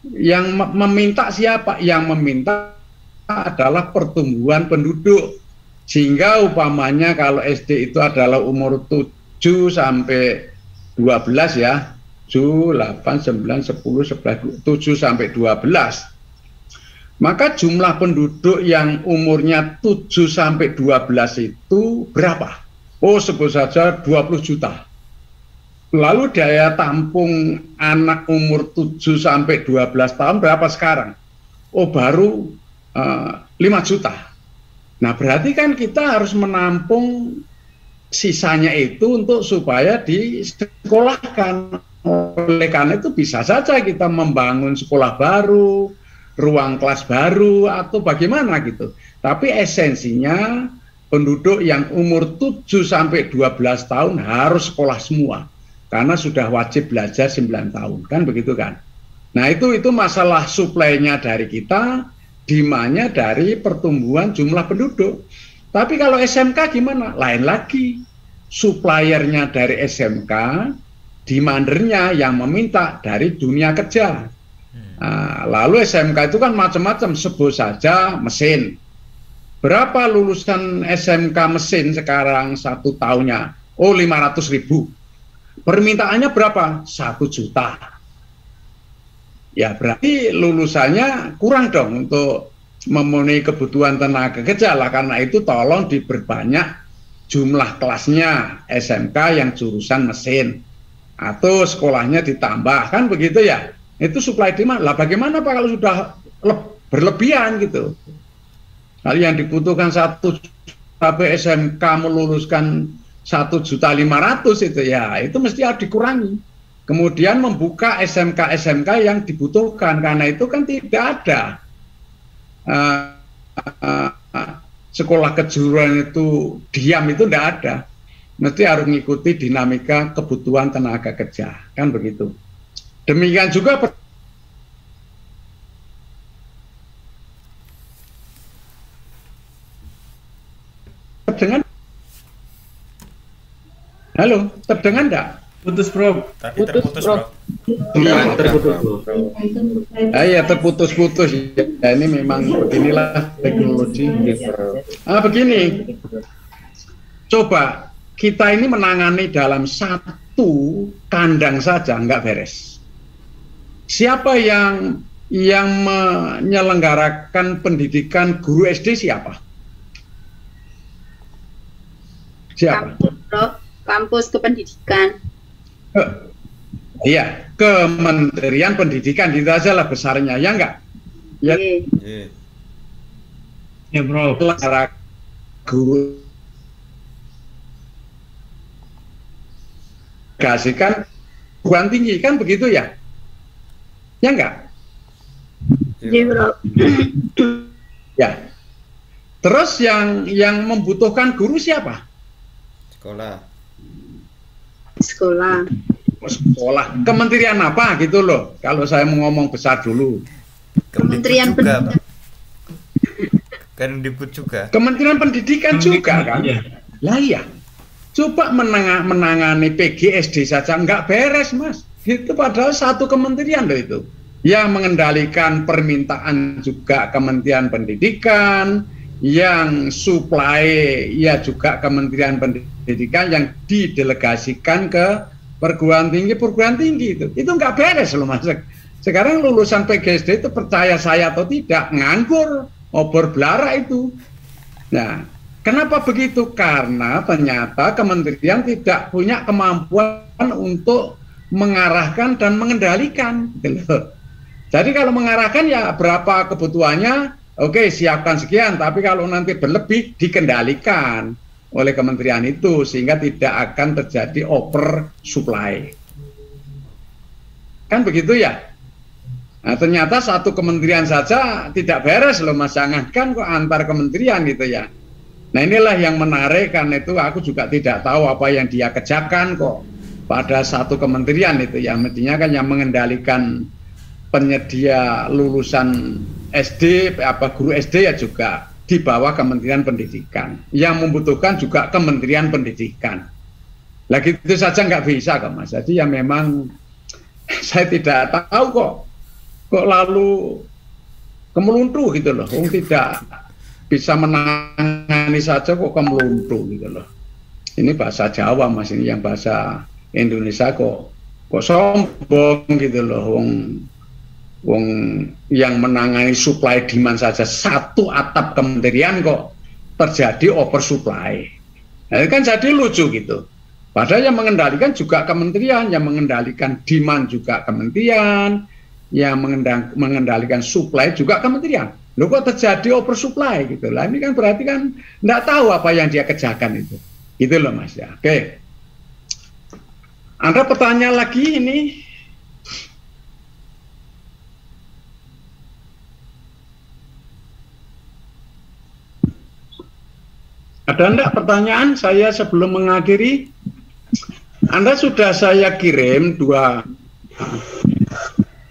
Yang meminta siapa? Yang meminta adalah pertumbuhan penduduk, sehingga upamanya kalau SD itu adalah umur 7 sampai 12 ya, 7, 8, 9, 10, 11, 7 sampai 12. Maka jumlah penduduk yang umurnya 7 sampai 12 itu berapa? Oh, sebut saja 20 juta. Lalu daya tampung anak umur 7 sampai 12 tahun berapa sekarang? Oh, baru 5 juta. Nah, berarti kan kita harus menampung sisanya itu untuk supaya disekolahkan. Oleh karena itu bisa saja kita membangun sekolah baru, ruang kelas baru, atau bagaimana gitu. Tapi esensinya penduduk yang umur 7 sampai 12 tahun harus sekolah semua. Karena sudah wajib belajar 9 tahun, kan begitu kan. Nah itu masalah suplainya dari kita, demandnya dari pertumbuhan jumlah penduduk. Tapi kalau SMK gimana? Lain lagi. Suppliernya dari SMK, demandernya yang meminta dari dunia kerja. Lalu SMK itu kan macam-macam, sebut saja mesin. Berapa lulusan SMK mesin sekarang 1 tahunnya? Oh, 500.000. Permintaannya berapa? 1 juta. Ya berarti lulusannya kurang dong untuk memenuhi kebutuhan tenaga kerja lah. Karena itu tolong diperbanyak jumlah kelasnya SMK yang jurusan mesin, atau sekolahnya ditambah, kan begitu ya. Itu supply demand lah. Bagaimana Pak kalau sudah berlebihan gitu? Kalau yang dibutuhkan 1 juta SMK meluluskan 1.500.000 itu ya, itu mesti harus dikurangi. Kemudian membuka SMK-SMK yang dibutuhkan, karena itu kan tidak ada sekolah kejuruan itu diam, itu tidak ada. Mesti harus mengikuti dinamika kebutuhan tenaga kerja, kan begitu. Demikian juga dengan halo, terdengar enggak? Putus, Bro. Tadi terputus, Bro. Terputus. Ya, terputus-putus. Ya, ini memang beginilah teknologi. Begini. Coba kita ini menangani dalam 1 kandang saja nggak beres. Siapa yang menyelenggarakan pendidikan guru SD siapa? Siapa? Kampus kependidikan. Iya, Kementerian Pendidikan, itu aja lah besarnya, ya enggak? Ya, ya Bro. Para guru kasihkan perguruan tinggi, kan begitu ya? Ya enggak? Iya Bro. Ya. Terus yang membutuhkan guru siapa? Sekolah. Kementerian apa gitu loh, kalau saya mau ngomong besar dulu. Kementerian Pendidikan juga. Kementerian Pendidikan juga kan. Lah iya. Coba menangani PGSD saja nggak beres, Mas. Itu padahal 1 kementerian loh itu. Yang mengendalikan permintaan juga Kementerian Pendidikan, yang supply ya juga Kementerian Pendidikan, yang didelegasikan ke perguruan tinggi itu nggak beres loh Mas. Sekarang lulusan PGSD itu percaya saya atau tidak nganggur, obor belara itu. Nah, kenapa begitu? Karena ternyata kementerian tidak punya kemampuan untuk mengarahkan dan mengendalikan gitu. Jadi kalau mengarahkan ya berapa kebutuhannya, oke, siapkan sekian, tapi kalau nanti berlebih dikendalikan oleh kementerian itu sehingga tidak akan terjadi over supply. Kan begitu ya? Nah, ternyata 1 kementerian saja tidak beres loh Mas, jangankan kok antar kementerian gitu ya. Nah, inilah yang menarik, karena itu aku juga tidak tahu apa yang dia kerjakan kok pada 1 kementerian itu ya. Mestinya kan yang mengendalikan penyedia lulusan SD, guru SD ya juga di bawah Kementerian Pendidikan. Yang membutuhkan juga Kementerian Pendidikan. Lagi itu saja nggak bisa kok Mas. Jadi ya memang saya tidak tahu kok lalu kemeluntuh gitu loh. Tidak bisa menangani saja kok kemeluntuh gitu loh. Ini bahasa Jawa Mas, ini yang bahasa Indonesia kok sombong gitu loh. Wong yang menangani supply demand saja 1 atap kementerian kok terjadi oversupply. Nah, kan jadi lucu gitu. Padahal yang mengendalikan juga kementerian, yang mengendalikan demand juga kementerian, yang mengendalikan supply juga kementerian. Loh kok terjadi oversupply gitu lah. Ini kan berarti kan nggak tahu apa yang dia kerjakan itu. Gitu loh Mas ya. Oke. Ada pertanyaan lagi ini? Ada enggak pertanyaan saya sebelum mengakhiri? Anda sudah saya kirim 2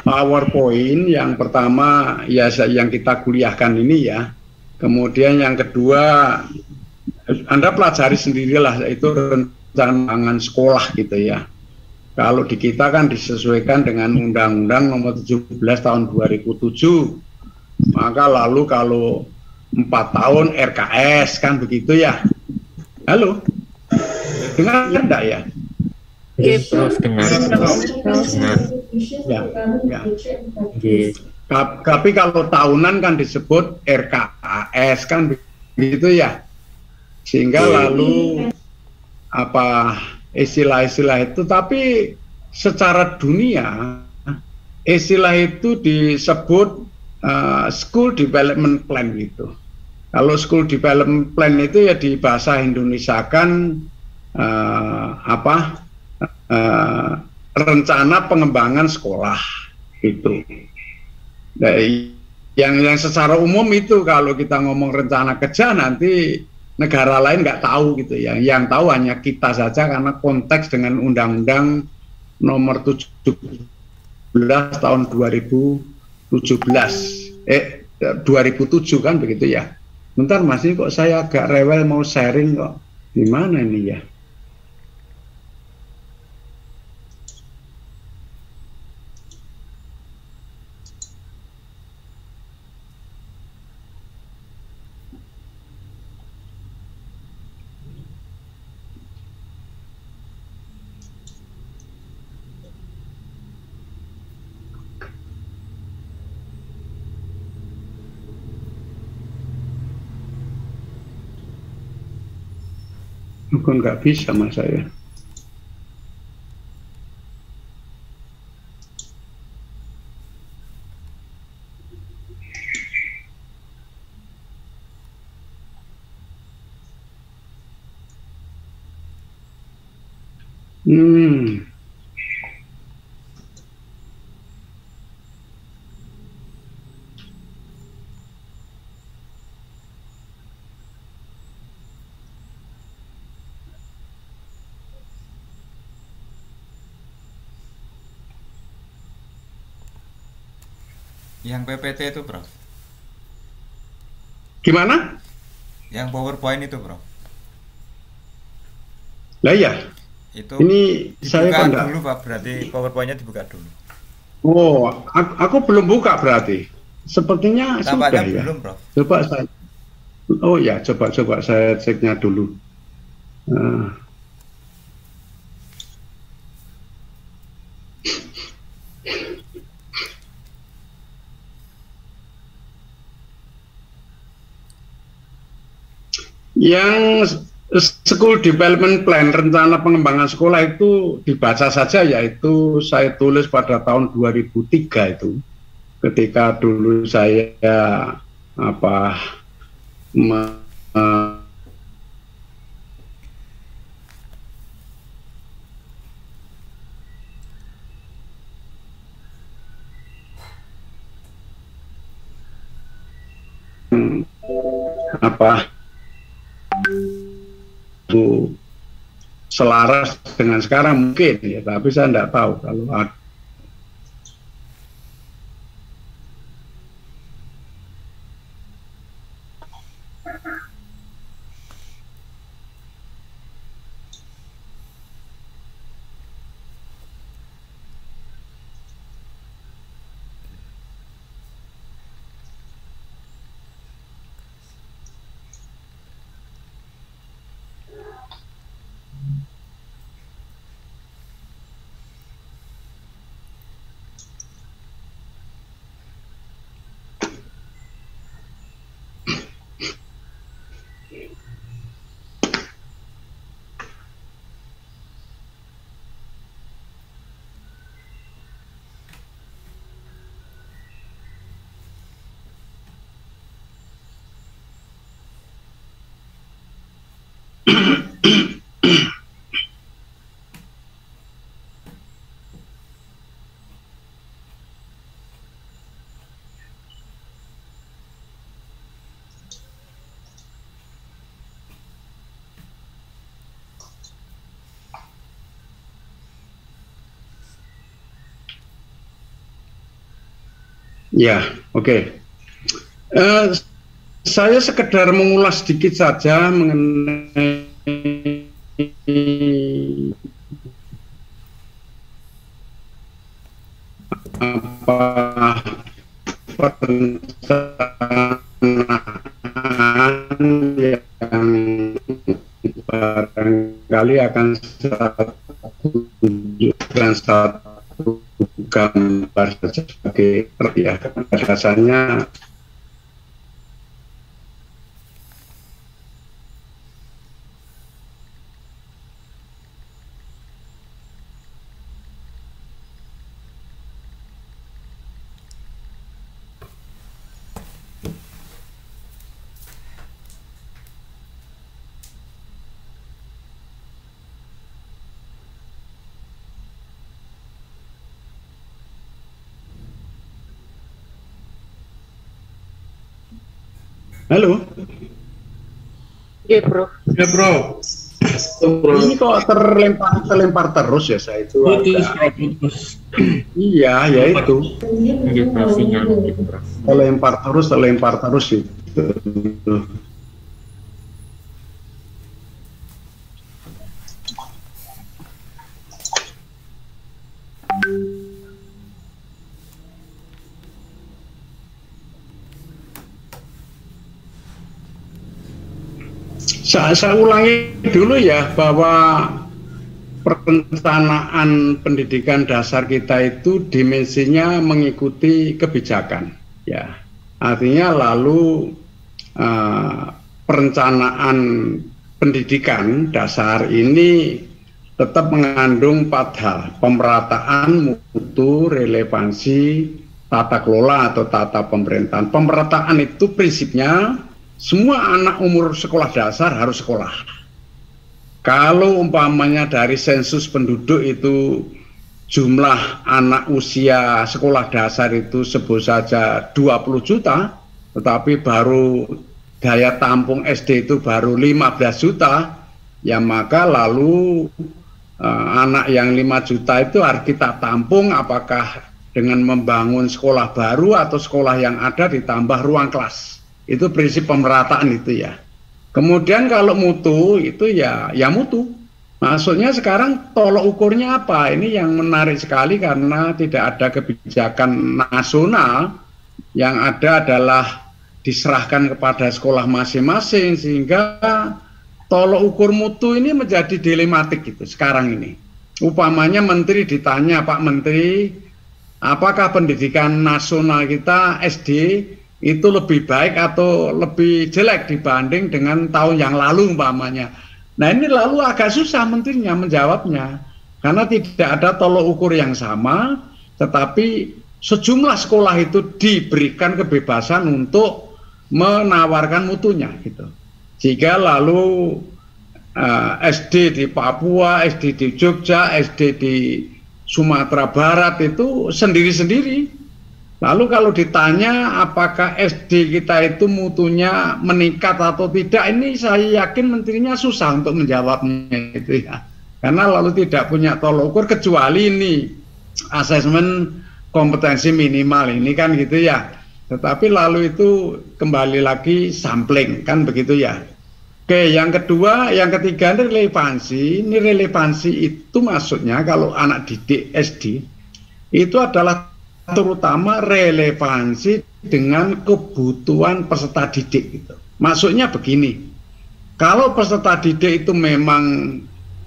PowerPoint. Yang pertama ya yang kita kuliahkan ini ya. Kemudian yang kedua Anda pelajari sendirilah, itu rencana sekolah gitu ya. Kalau di kita kan disesuaikan dengan Undang-Undang Nomor 17 Tahun 2007. Maka lalu kalau 4 tahun RKS kan begitu ya. Halo, dengar enggak ya? Prof, dengar. Ya, ya. Tapi kalau tahunan kan disebut RKAS kan begitu ya. Sehingga lalu apa istilah-istilah itu, tapi secara dunia istilah itu disebut school development plan gitu. Kalau school development plan itu ya di bahasa Indonesia kan rencana pengembangan sekolah itu. Nah, yang secara umum itu kalau kita ngomong rencana kerja nanti negara lain nggak tahu gitu ya. Yang tahu hanya kita saja karena konteks dengan Undang-Undang Nomor 17 Tahun 2007 kan begitu ya. Bentar Mas, ini kok saya agak rewel mau sharing kok. Gimana ini ya? Bukan nggak bisa Mas saya. Yang PPT itu, Prof. Gimana? Yang PowerPoint itu, Prof. Lah ya. Itu ini saya kan dulu, Pak. Berarti PowerPoint-nya dibuka dulu. Oh, aku belum buka berarti. Sepertinya Tampaknya sudah ya. belum, Prof. Coba saya. Oh ya, coba saya ceknya dulu. Yang School Development Plan, rencana pengembangan sekolah itu dibaca saja, yaitu saya tulis pada tahun 2003 itu, ketika dulu saya selaras dengan sekarang mungkin ya, tapi saya tidak tahu kalau ada. Ya, oke. Saya sekedar mengulas sedikit saja mengenai apa perencanaan yang barangkali akan saya tunjukkan satu gambar saja sebagai ya, dasarnya halo. Iya, Bro. Ya, Bro. Ini kok terlempar terus ya saya itu. Putus. Iya, ya itu. Iya, Prof, sinyal gitu, Prof. Terlempar terus itu. Saya ulangi dulu ya bahwa perencanaan pendidikan dasar kita itu dimensinya mengikuti kebijakan ya. Artinya lalu perencanaan pendidikan dasar ini tetap mengandung 4 hal: pemerataan, mutu, relevansi, tata kelola atau tata pemerintahan. Pemerataan itu prinsipnya semua anak umur sekolah dasar harus sekolah. Kalau umpamanya dari sensus penduduk itu jumlah anak usia sekolah dasar itu sebut saja 20 juta, tetapi baru daya tampung SD itu baru 15 juta, ya maka lalu anak yang 5 juta itu harus kita tampung apakah dengan membangun sekolah baru atau sekolah yang ada ditambah ruang kelas. Itu prinsip pemerataan itu ya. Kemudian kalau mutu itu ya mutu. Maksudnya sekarang tolok ukurnya apa? Ini yang menarik sekali karena tidak ada kebijakan nasional, yang ada adalah diserahkan kepada sekolah masing-masing, sehingga tolok ukur mutu ini menjadi dilematik gitu sekarang ini. Upamanya menteri ditanya, Pak Menteri, apakah pendidikan nasional kita SD itu lebih baik atau lebih jelek dibanding dengan tahun yang lalu umpamanya. Nah ini lalu agak susah menterinya menjawabnya karena tidak ada tolok ukur yang sama, tetapi sejumlah sekolah itu diberikan kebebasan untuk menawarkan mutunya gitu. Jika lalu SD di Papua, SD di Jogja, SD di Sumatera Barat itu sendiri-sendiri. Lalu kalau ditanya apakah SD kita itu mutunya meningkat atau tidak, ini saya yakin menterinya susah untuk menjawabnya itu ya. Karena lalu tidak punya tolok ukur kecuali ini asesmen kompetensi minimal ini kan gitu ya. Tetapi lalu itu kembali lagi sampling kan begitu ya. Oke, yang kedua, yang ketiga ini relevansi. Ini relevansi itu maksudnya kalau anak didik SD itu adalah terutama relevansi dengan kebutuhan peserta didik gitu. Maksudnya begini, kalau peserta didik itu memang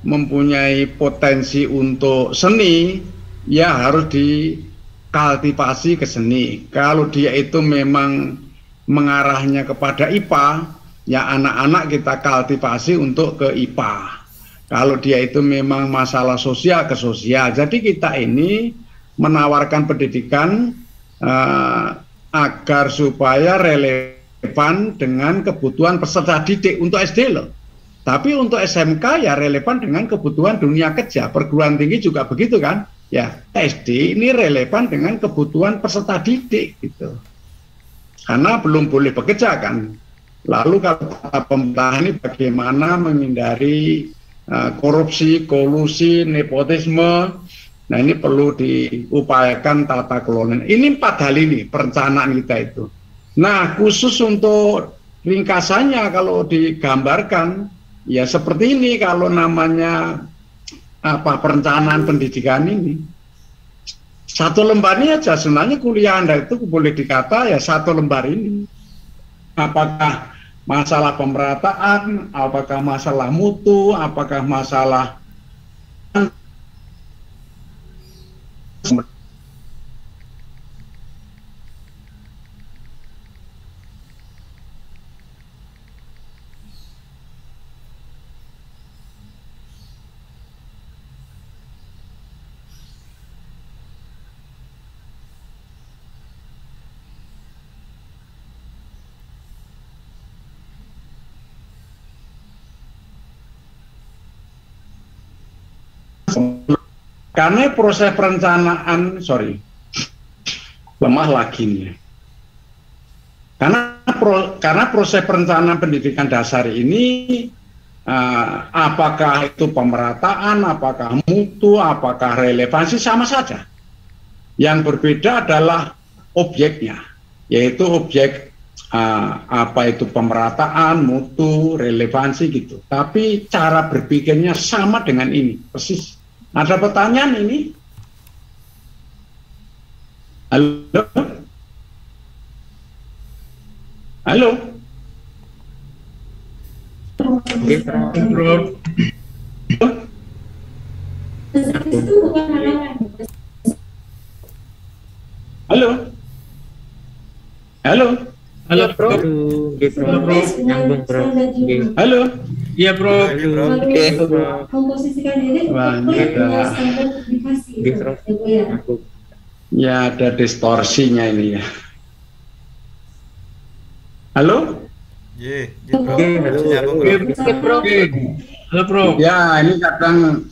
mempunyai potensi untuk seni, ya harus dikultivasi ke seni. Kalau dia itu memang mengarahnya kepada IPA, ya anak-anak kita kultivasi untuk ke IPA. Kalau dia itu memang masalah sosial ke sosial. Jadi kita ini menawarkan pendidikan agar supaya relevan dengan kebutuhan peserta didik untuk SD loh. Tapi untuk SMK ya relevan dengan kebutuhan dunia kerja. Perguruan tinggi juga begitu kan? Ya, SD ini relevan dengan kebutuhan peserta didik gitu. Karena belum boleh bekerja kan. Lalu kalau pemerintah ini bagaimana menghindari korupsi, kolusi, nepotisme. Nah ini perlu diupayakan tata kelola. Ini 4 hal ini perencanaan kita itu. Nah khusus untuk ringkasannya kalau digambarkan ya seperti ini kalau namanya perencanaan pendidikan ini. Satu lembar ini aja sebenarnya kuliah Anda itu boleh dikata ya satu lembar ini. Apakah masalah pemerataan, apakah masalah mutu, apakah masalah karena proses perencanaan, lemah lagi nih. Karena proses perencanaan pendidikan dasar ini, apakah itu pemerataan, apakah mutu, apakah relevansi, sama saja. Yang berbeda adalah objeknya, yaitu objek apa itu pemerataan, mutu, relevansi gitu. Tapi cara berpikirnya sama dengan ini, persis. Ada pertanyaan ini? Halo? Halo? Oke, Prof. Halo? Halo? Halo, Prof. Halo, Prof. Nyambung, Prof. Halo. Iya, Prof. Oke. Komposisikan diri ya ada distorsinya ini ya. Halo? Halo, Prof. Ya, ini kadang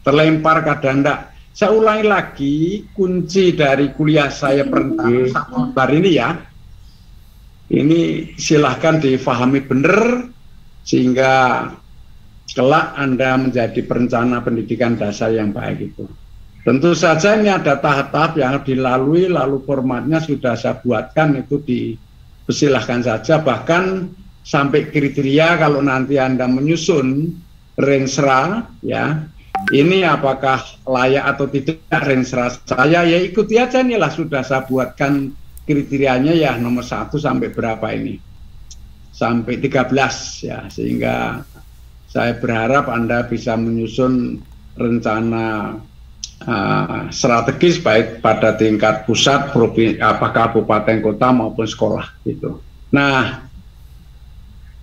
terlempar kadang enggak. Saya ulangi lagi kunci dari kuliah saya perencanaan ini ya. Ini silahkan difahami benar sehingga kelak Anda menjadi perencana pendidikan dasar yang baik itu. Tentu saja ini ada tahap-tahap yang harus dilalui, lalu formatnya sudah saya buatkan itu dipersilahkan saja, bahkan sampai kriteria kalau nanti Anda menyusun rensra ya, ini apakah layak atau tidak rensra saya ya ikuti aja, inilah sudah saya buatkan kriterianya ya nomor 1 sampai berapa ini, sampai 13 ya, sehingga saya berharap Anda bisa menyusun rencana strategis baik pada tingkat pusat, kabupaten, kota maupun sekolah gitu. Nah,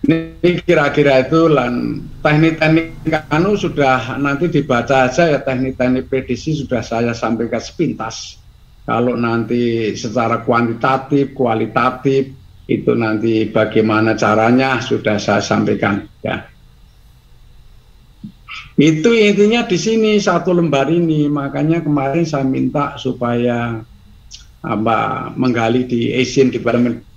ini kira-kira itu teknik-teknik sudah nanti dibaca aja ya, teknik-teknik prediksi sudah saya sampaikan sepintas. Kalau nanti secara kuantitatif, kualitatif itu nanti bagaimana caranya sudah saya sampaikan ya. Itu intinya di sini satu lembar ini, makanya kemarin saya minta supaya menggali di Asian Development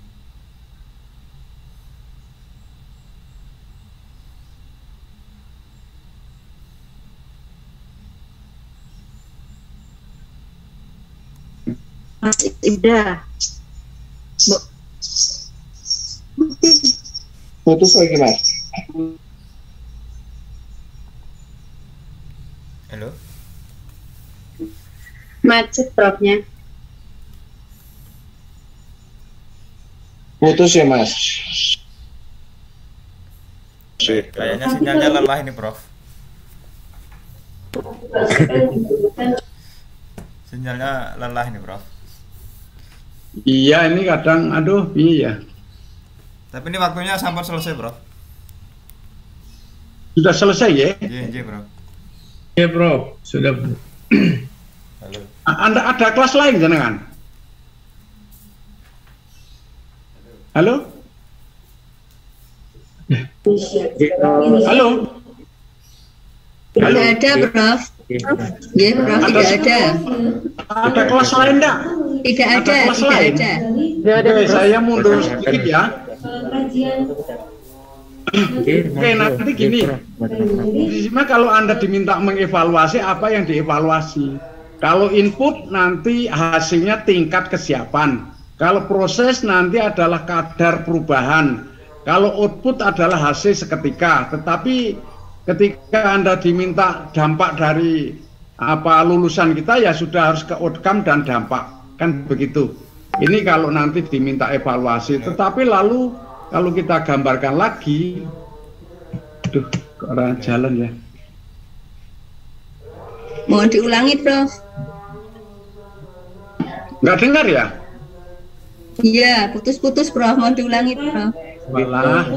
Mas Ida. putus lagi Mas. Halo. Macet Profnya. Putus ya Mas. Kayaknya sinyalnya lelah ini Prof. Sinyalnya lelah ini Prof. Iya ini kadang iya. Tapi ini waktunya sampai selesai Prof. Sudah selesai ya? Iya Prof. Iya Prof, sudah. Halo. Anda ada kelas lain jenengan? Halo? Halo. Tidak ada, Prof. Ya, Prof, tidak ada. Ada kelas lain enggak? Tidak ada, kelas tidak lain? ada. Oke, saya mundur sedikit ya. Oke, nanti gini. Kalau Anda diminta mengevaluasi, apa yang dievaluasi? Kalau input nanti hasilnya tingkat kesiapan. Kalau proses nanti adalah kadar perubahan. Kalau output adalah hasil seketika. Tetapi ketika Anda diminta dampak dari lulusan kita, ya sudah harus ke outcome dan dampak. Kan begitu. Ini kalau nanti diminta evaluasi. Tetapi lalu kalau kita gambarkan lagi, kok orang jalan ya. Mohon diulangi, Prof. Nggak dengar ya? Iya, putus-putus, Prof. Mohon diulangi, Prof. Malah.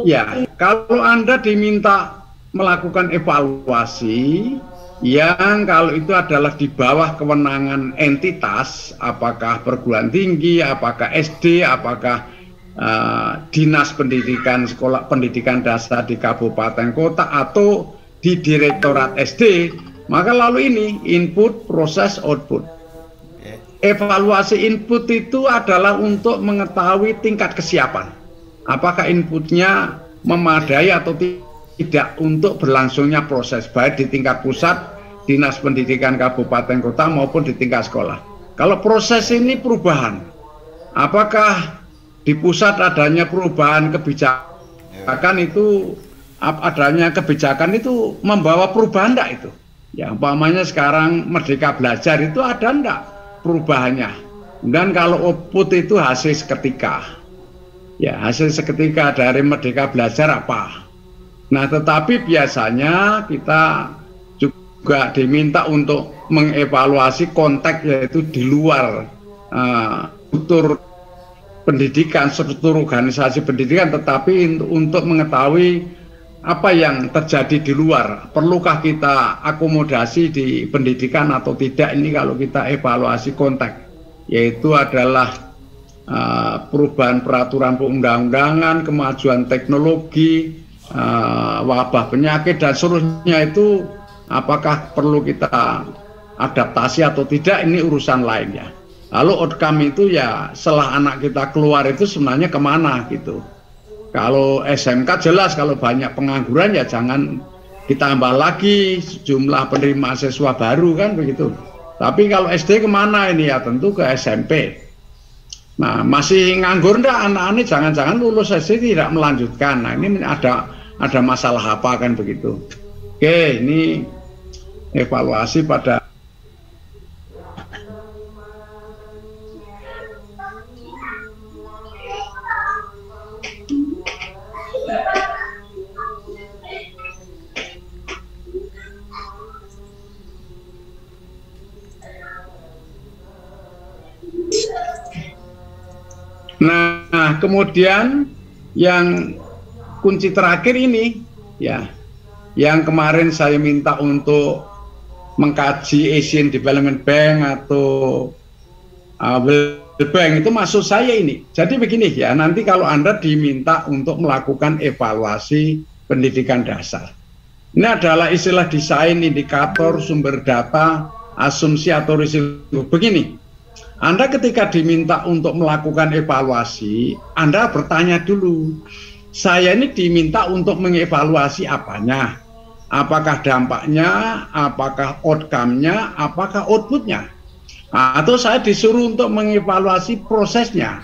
Ya, kalau Anda diminta melakukan evaluasi, yang kalau itu adalah di bawah kewenangan entitas, apakah perguruan tinggi, apakah SD, apakah dinas pendidikan, sekolah pendidikan dasar di kabupaten kota, atau di direktorat SD, maka lalu ini input, proses, output. Evaluasi input itu adalah untuk mengetahui tingkat kesiapan, apakah inputnya memadai atau tidak untuk berlangsungnya proses, baik di tingkat pusat, dinas pendidikan kabupaten kota maupun di tingkat sekolah. Kalau proses ini perubahan, apakah di pusat adanya perubahan kebijakan itu, adanya kebijakan itu membawa perubahan enggak itu? Ya, umpamanya sekarang Merdeka Belajar itu ada enggak perubahannya? Dan kalau output itu hasil seketika. Ya, hasil seketika dari Merdeka Belajar apa? Nah, tetapi biasanya kita juga diminta untuk mengevaluasi konteks, yaitu di luar struktur pendidikan, struktur organisasi pendidikan, tetapi untuk mengetahui apa yang terjadi di luar. Perlukah kita akomodasi di pendidikan atau tidak? Ini kalau kita evaluasi konteks, yaitu adalah perubahan peraturan perundang-undangan, kemajuan teknologi, wabah penyakit dan seluruhnya itu apakah perlu kita adaptasi atau tidak, ini urusan lainnya. Lalu outcome itu ya setelah anak kita keluar itu sebenarnya kemana gitu. Kalau SMK jelas, kalau banyak pengangguran ya jangan ditambah lagi jumlah penerima siswa baru kan begitu. Tapi kalau SD kemana ini ya tentu ke SMP. Nah, masih nganggur enggak anak-anak, jangan-jangan lulus SD tidak melanjutkan. Nah, ini ada masalah apa kan begitu. Oke, ini evaluasi pada Nah, kemudian yang kunci terakhir ini ya, yang kemarin saya minta untuk mengkaji Asian Development Bank atau World Bank, itu maksud saya ini. Jadi begini ya, nanti kalau Anda diminta untuk melakukan evaluasi pendidikan dasar, ini adalah istilah desain, indikator, sumber data, asumsi atau risiko. Begini, Anda ketika diminta untuk melakukan evaluasi, Anda bertanya dulu, saya ini diminta untuk mengevaluasi apanya? Apakah dampaknya, apakah outcome-nya, apakah output-nya? Atau saya disuruh untuk mengevaluasi prosesnya?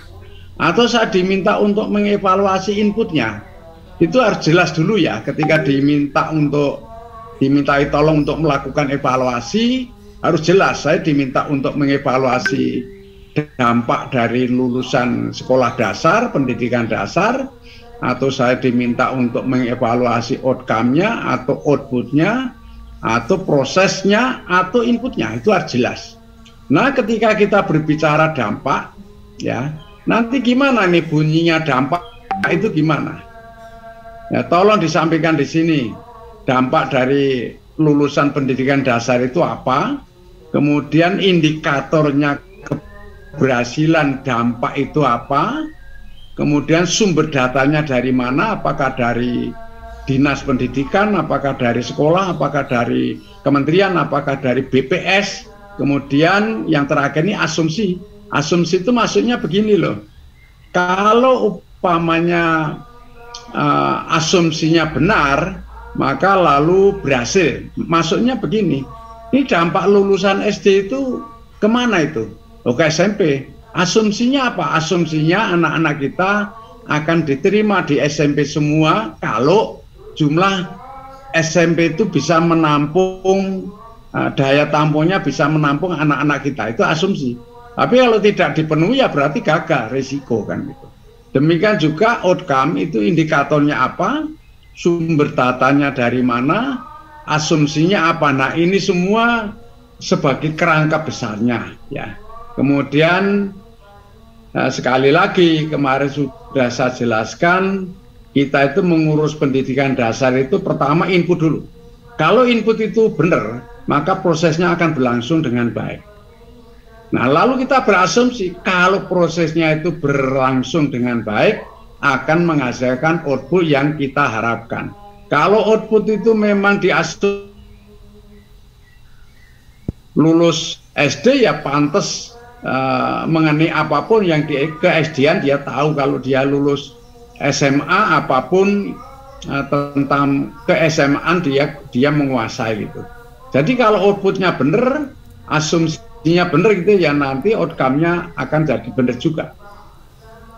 Atau saya diminta untuk mengevaluasi inputnya? Itu harus jelas dulu ya, ketika dimintai tolong untuk melakukan evaluasi, harus jelas saya diminta untuk mengevaluasi dampak dari lulusan sekolah dasar, pendidikan dasar, atau saya diminta untuk mengevaluasi outcome-nya atau output-nya atau prosesnya atau inputnya. Itu harus jelas. Nah, ketika kita berbicara dampak ya, nanti gimana nih bunyinya dampak itu gimana? Ya, tolong disampaikan di sini. Dampak dari lulusan pendidikan dasar itu apa? Kemudian indikatornya keberhasilan dampak itu apa? kemudian sumber datanya dari mana, apakah dari dinas pendidikan, apakah dari sekolah, apakah dari kementerian, apakah dari BPS. Kemudian yang terakhir ini asumsi. Asumsi itu maksudnya begini loh, kalau umpamanya asumsinya benar, maka lalu berhasil. Maksudnya begini, ini dampak lulusan SD itu kemana itu? Ke SMP. Asumsinya apa? Asumsinya anak-anak kita akan diterima di SMP semua kalau jumlah SMP itu bisa menampung, daya tampungnya bisa menampung anak-anak kita. Itu asumsi. Tapi kalau tidak dipenuhi ya berarti gagal, risiko kan gitu. Demikian juga outcome itu indikatornya apa, sumber datanya dari mana, asumsinya apa. Nah ini semua sebagai kerangka besarnya ya. Kemudian sekali lagi kemarin sudah saya jelaskan, kita itu mengurus pendidikan dasar itu pertama input dulu. Kalau input itu benar, maka prosesnya akan berlangsung dengan baik. Nah lalu kita berasumsi kalau prosesnya itu berlangsung dengan baik, akan menghasilkan output yang kita harapkan. Kalau output itu memang diasumsi lulus SD ya pantas mengenai apapun yang di ke-SD-an dia tahu, kalau dia lulus SMA apapun tentang ke-SMA-an dia menguasai gitu. Jadi kalau outputnya benar, asumsinya benar gitu ya, nanti outcome-nya akan jadi benar juga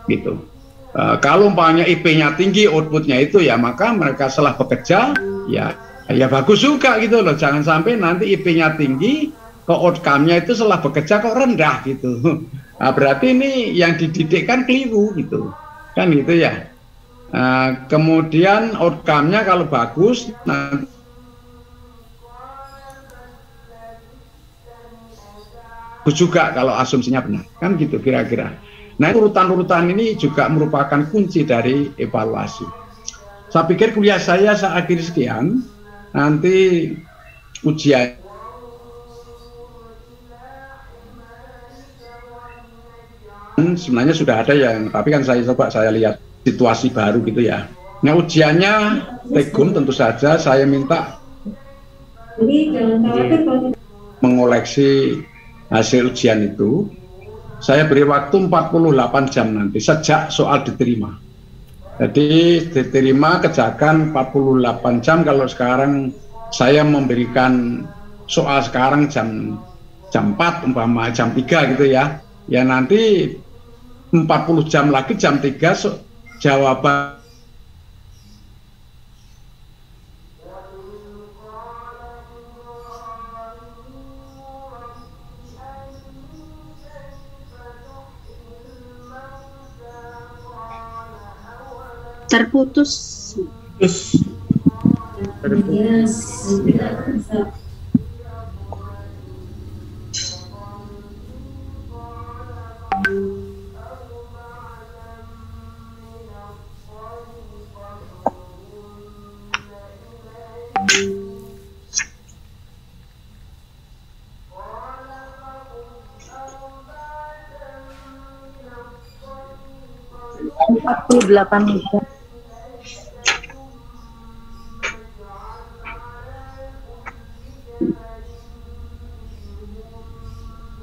gitu. Kalau umpamanya IP-nya tinggi, outputnya itu ya, maka mereka setelah bekerja ya bagus juga gitu loh. Jangan sampai nanti IP-nya tinggi kok outcome-nya itu setelah bekerja kok rendah gitu. Nah, berarti ini yang dididik kan keliru gitu kan gitu ya. Kemudian outcome-nya kalau bagus nanti juga kalau asumsinya benar kan gitu kira-kira. Nah urutan-urutan ini juga merupakan kunci dari evaluasi. Saya pikir kuliah saya akhir sekian, nanti ujian sebenarnya sudah ada yang, tapi kan saya lihat situasi baru gitu ya. Nah ujiannya take-home tentu saja saya minta mengoleksi hasil ujian itu. Saya beri waktu 48 jam nanti sejak soal diterima. Jadi diterima kerjakan 48 jam. Kalau sekarang saya memberikan soal sekarang jam 4 umpama jam 3 gitu ya. Ya nanti 40 jam lagi jam 3 jawaban terputus.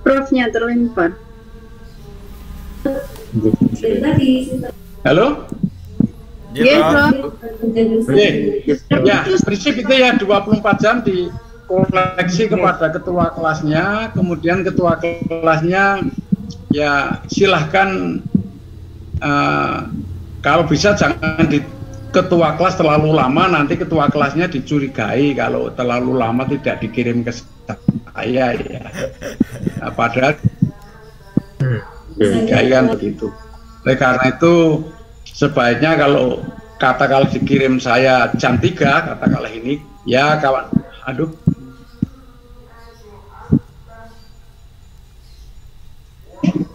Profnya terlempar. Halo? Ya, ya, prinsip itu ya 24 jam dikoleksi kepada ketua kelasnya, kemudian ketua kelasnya ya silahkan kalau bisa jangan di ketua kelas terlalu lama, nanti ketua kelasnya dicurigai kalau terlalu lama tidak dikirim ke saya ya. Nah, padahal curigai kan begitu. Oleh karena itu sebaiknya kalau katakanlah dikirim saya jam 3 katakanlah ini ya kawan, aduh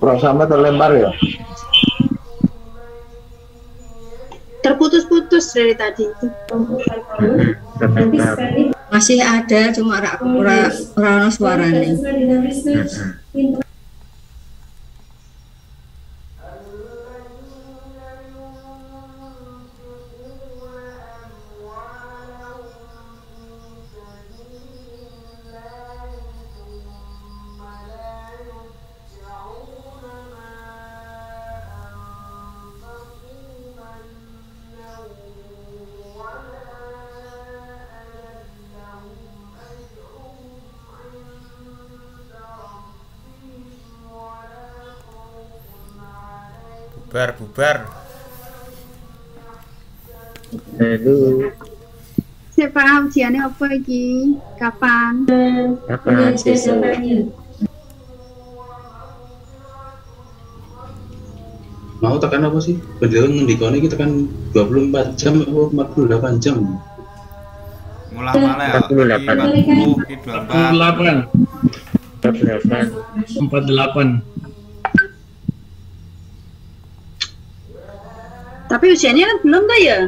Prof sama terlempar ya. Terputus-putus dari tadi itu. Masih ada, cuma ora suaranya. bubar. Halo. Saya paham ujiannya apa lagi? Kapan? Kapan sesuk? Mau tekan apa sih? Bendera ngendikane kita kan 24 jam atau 48 jam. Mulah malah ya. 48. Tapi ujiannya kan belum tuh ya?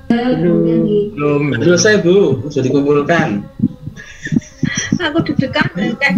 Belum. Selesai Bu, sudah dikumpulkan. Aku deg-degan kan.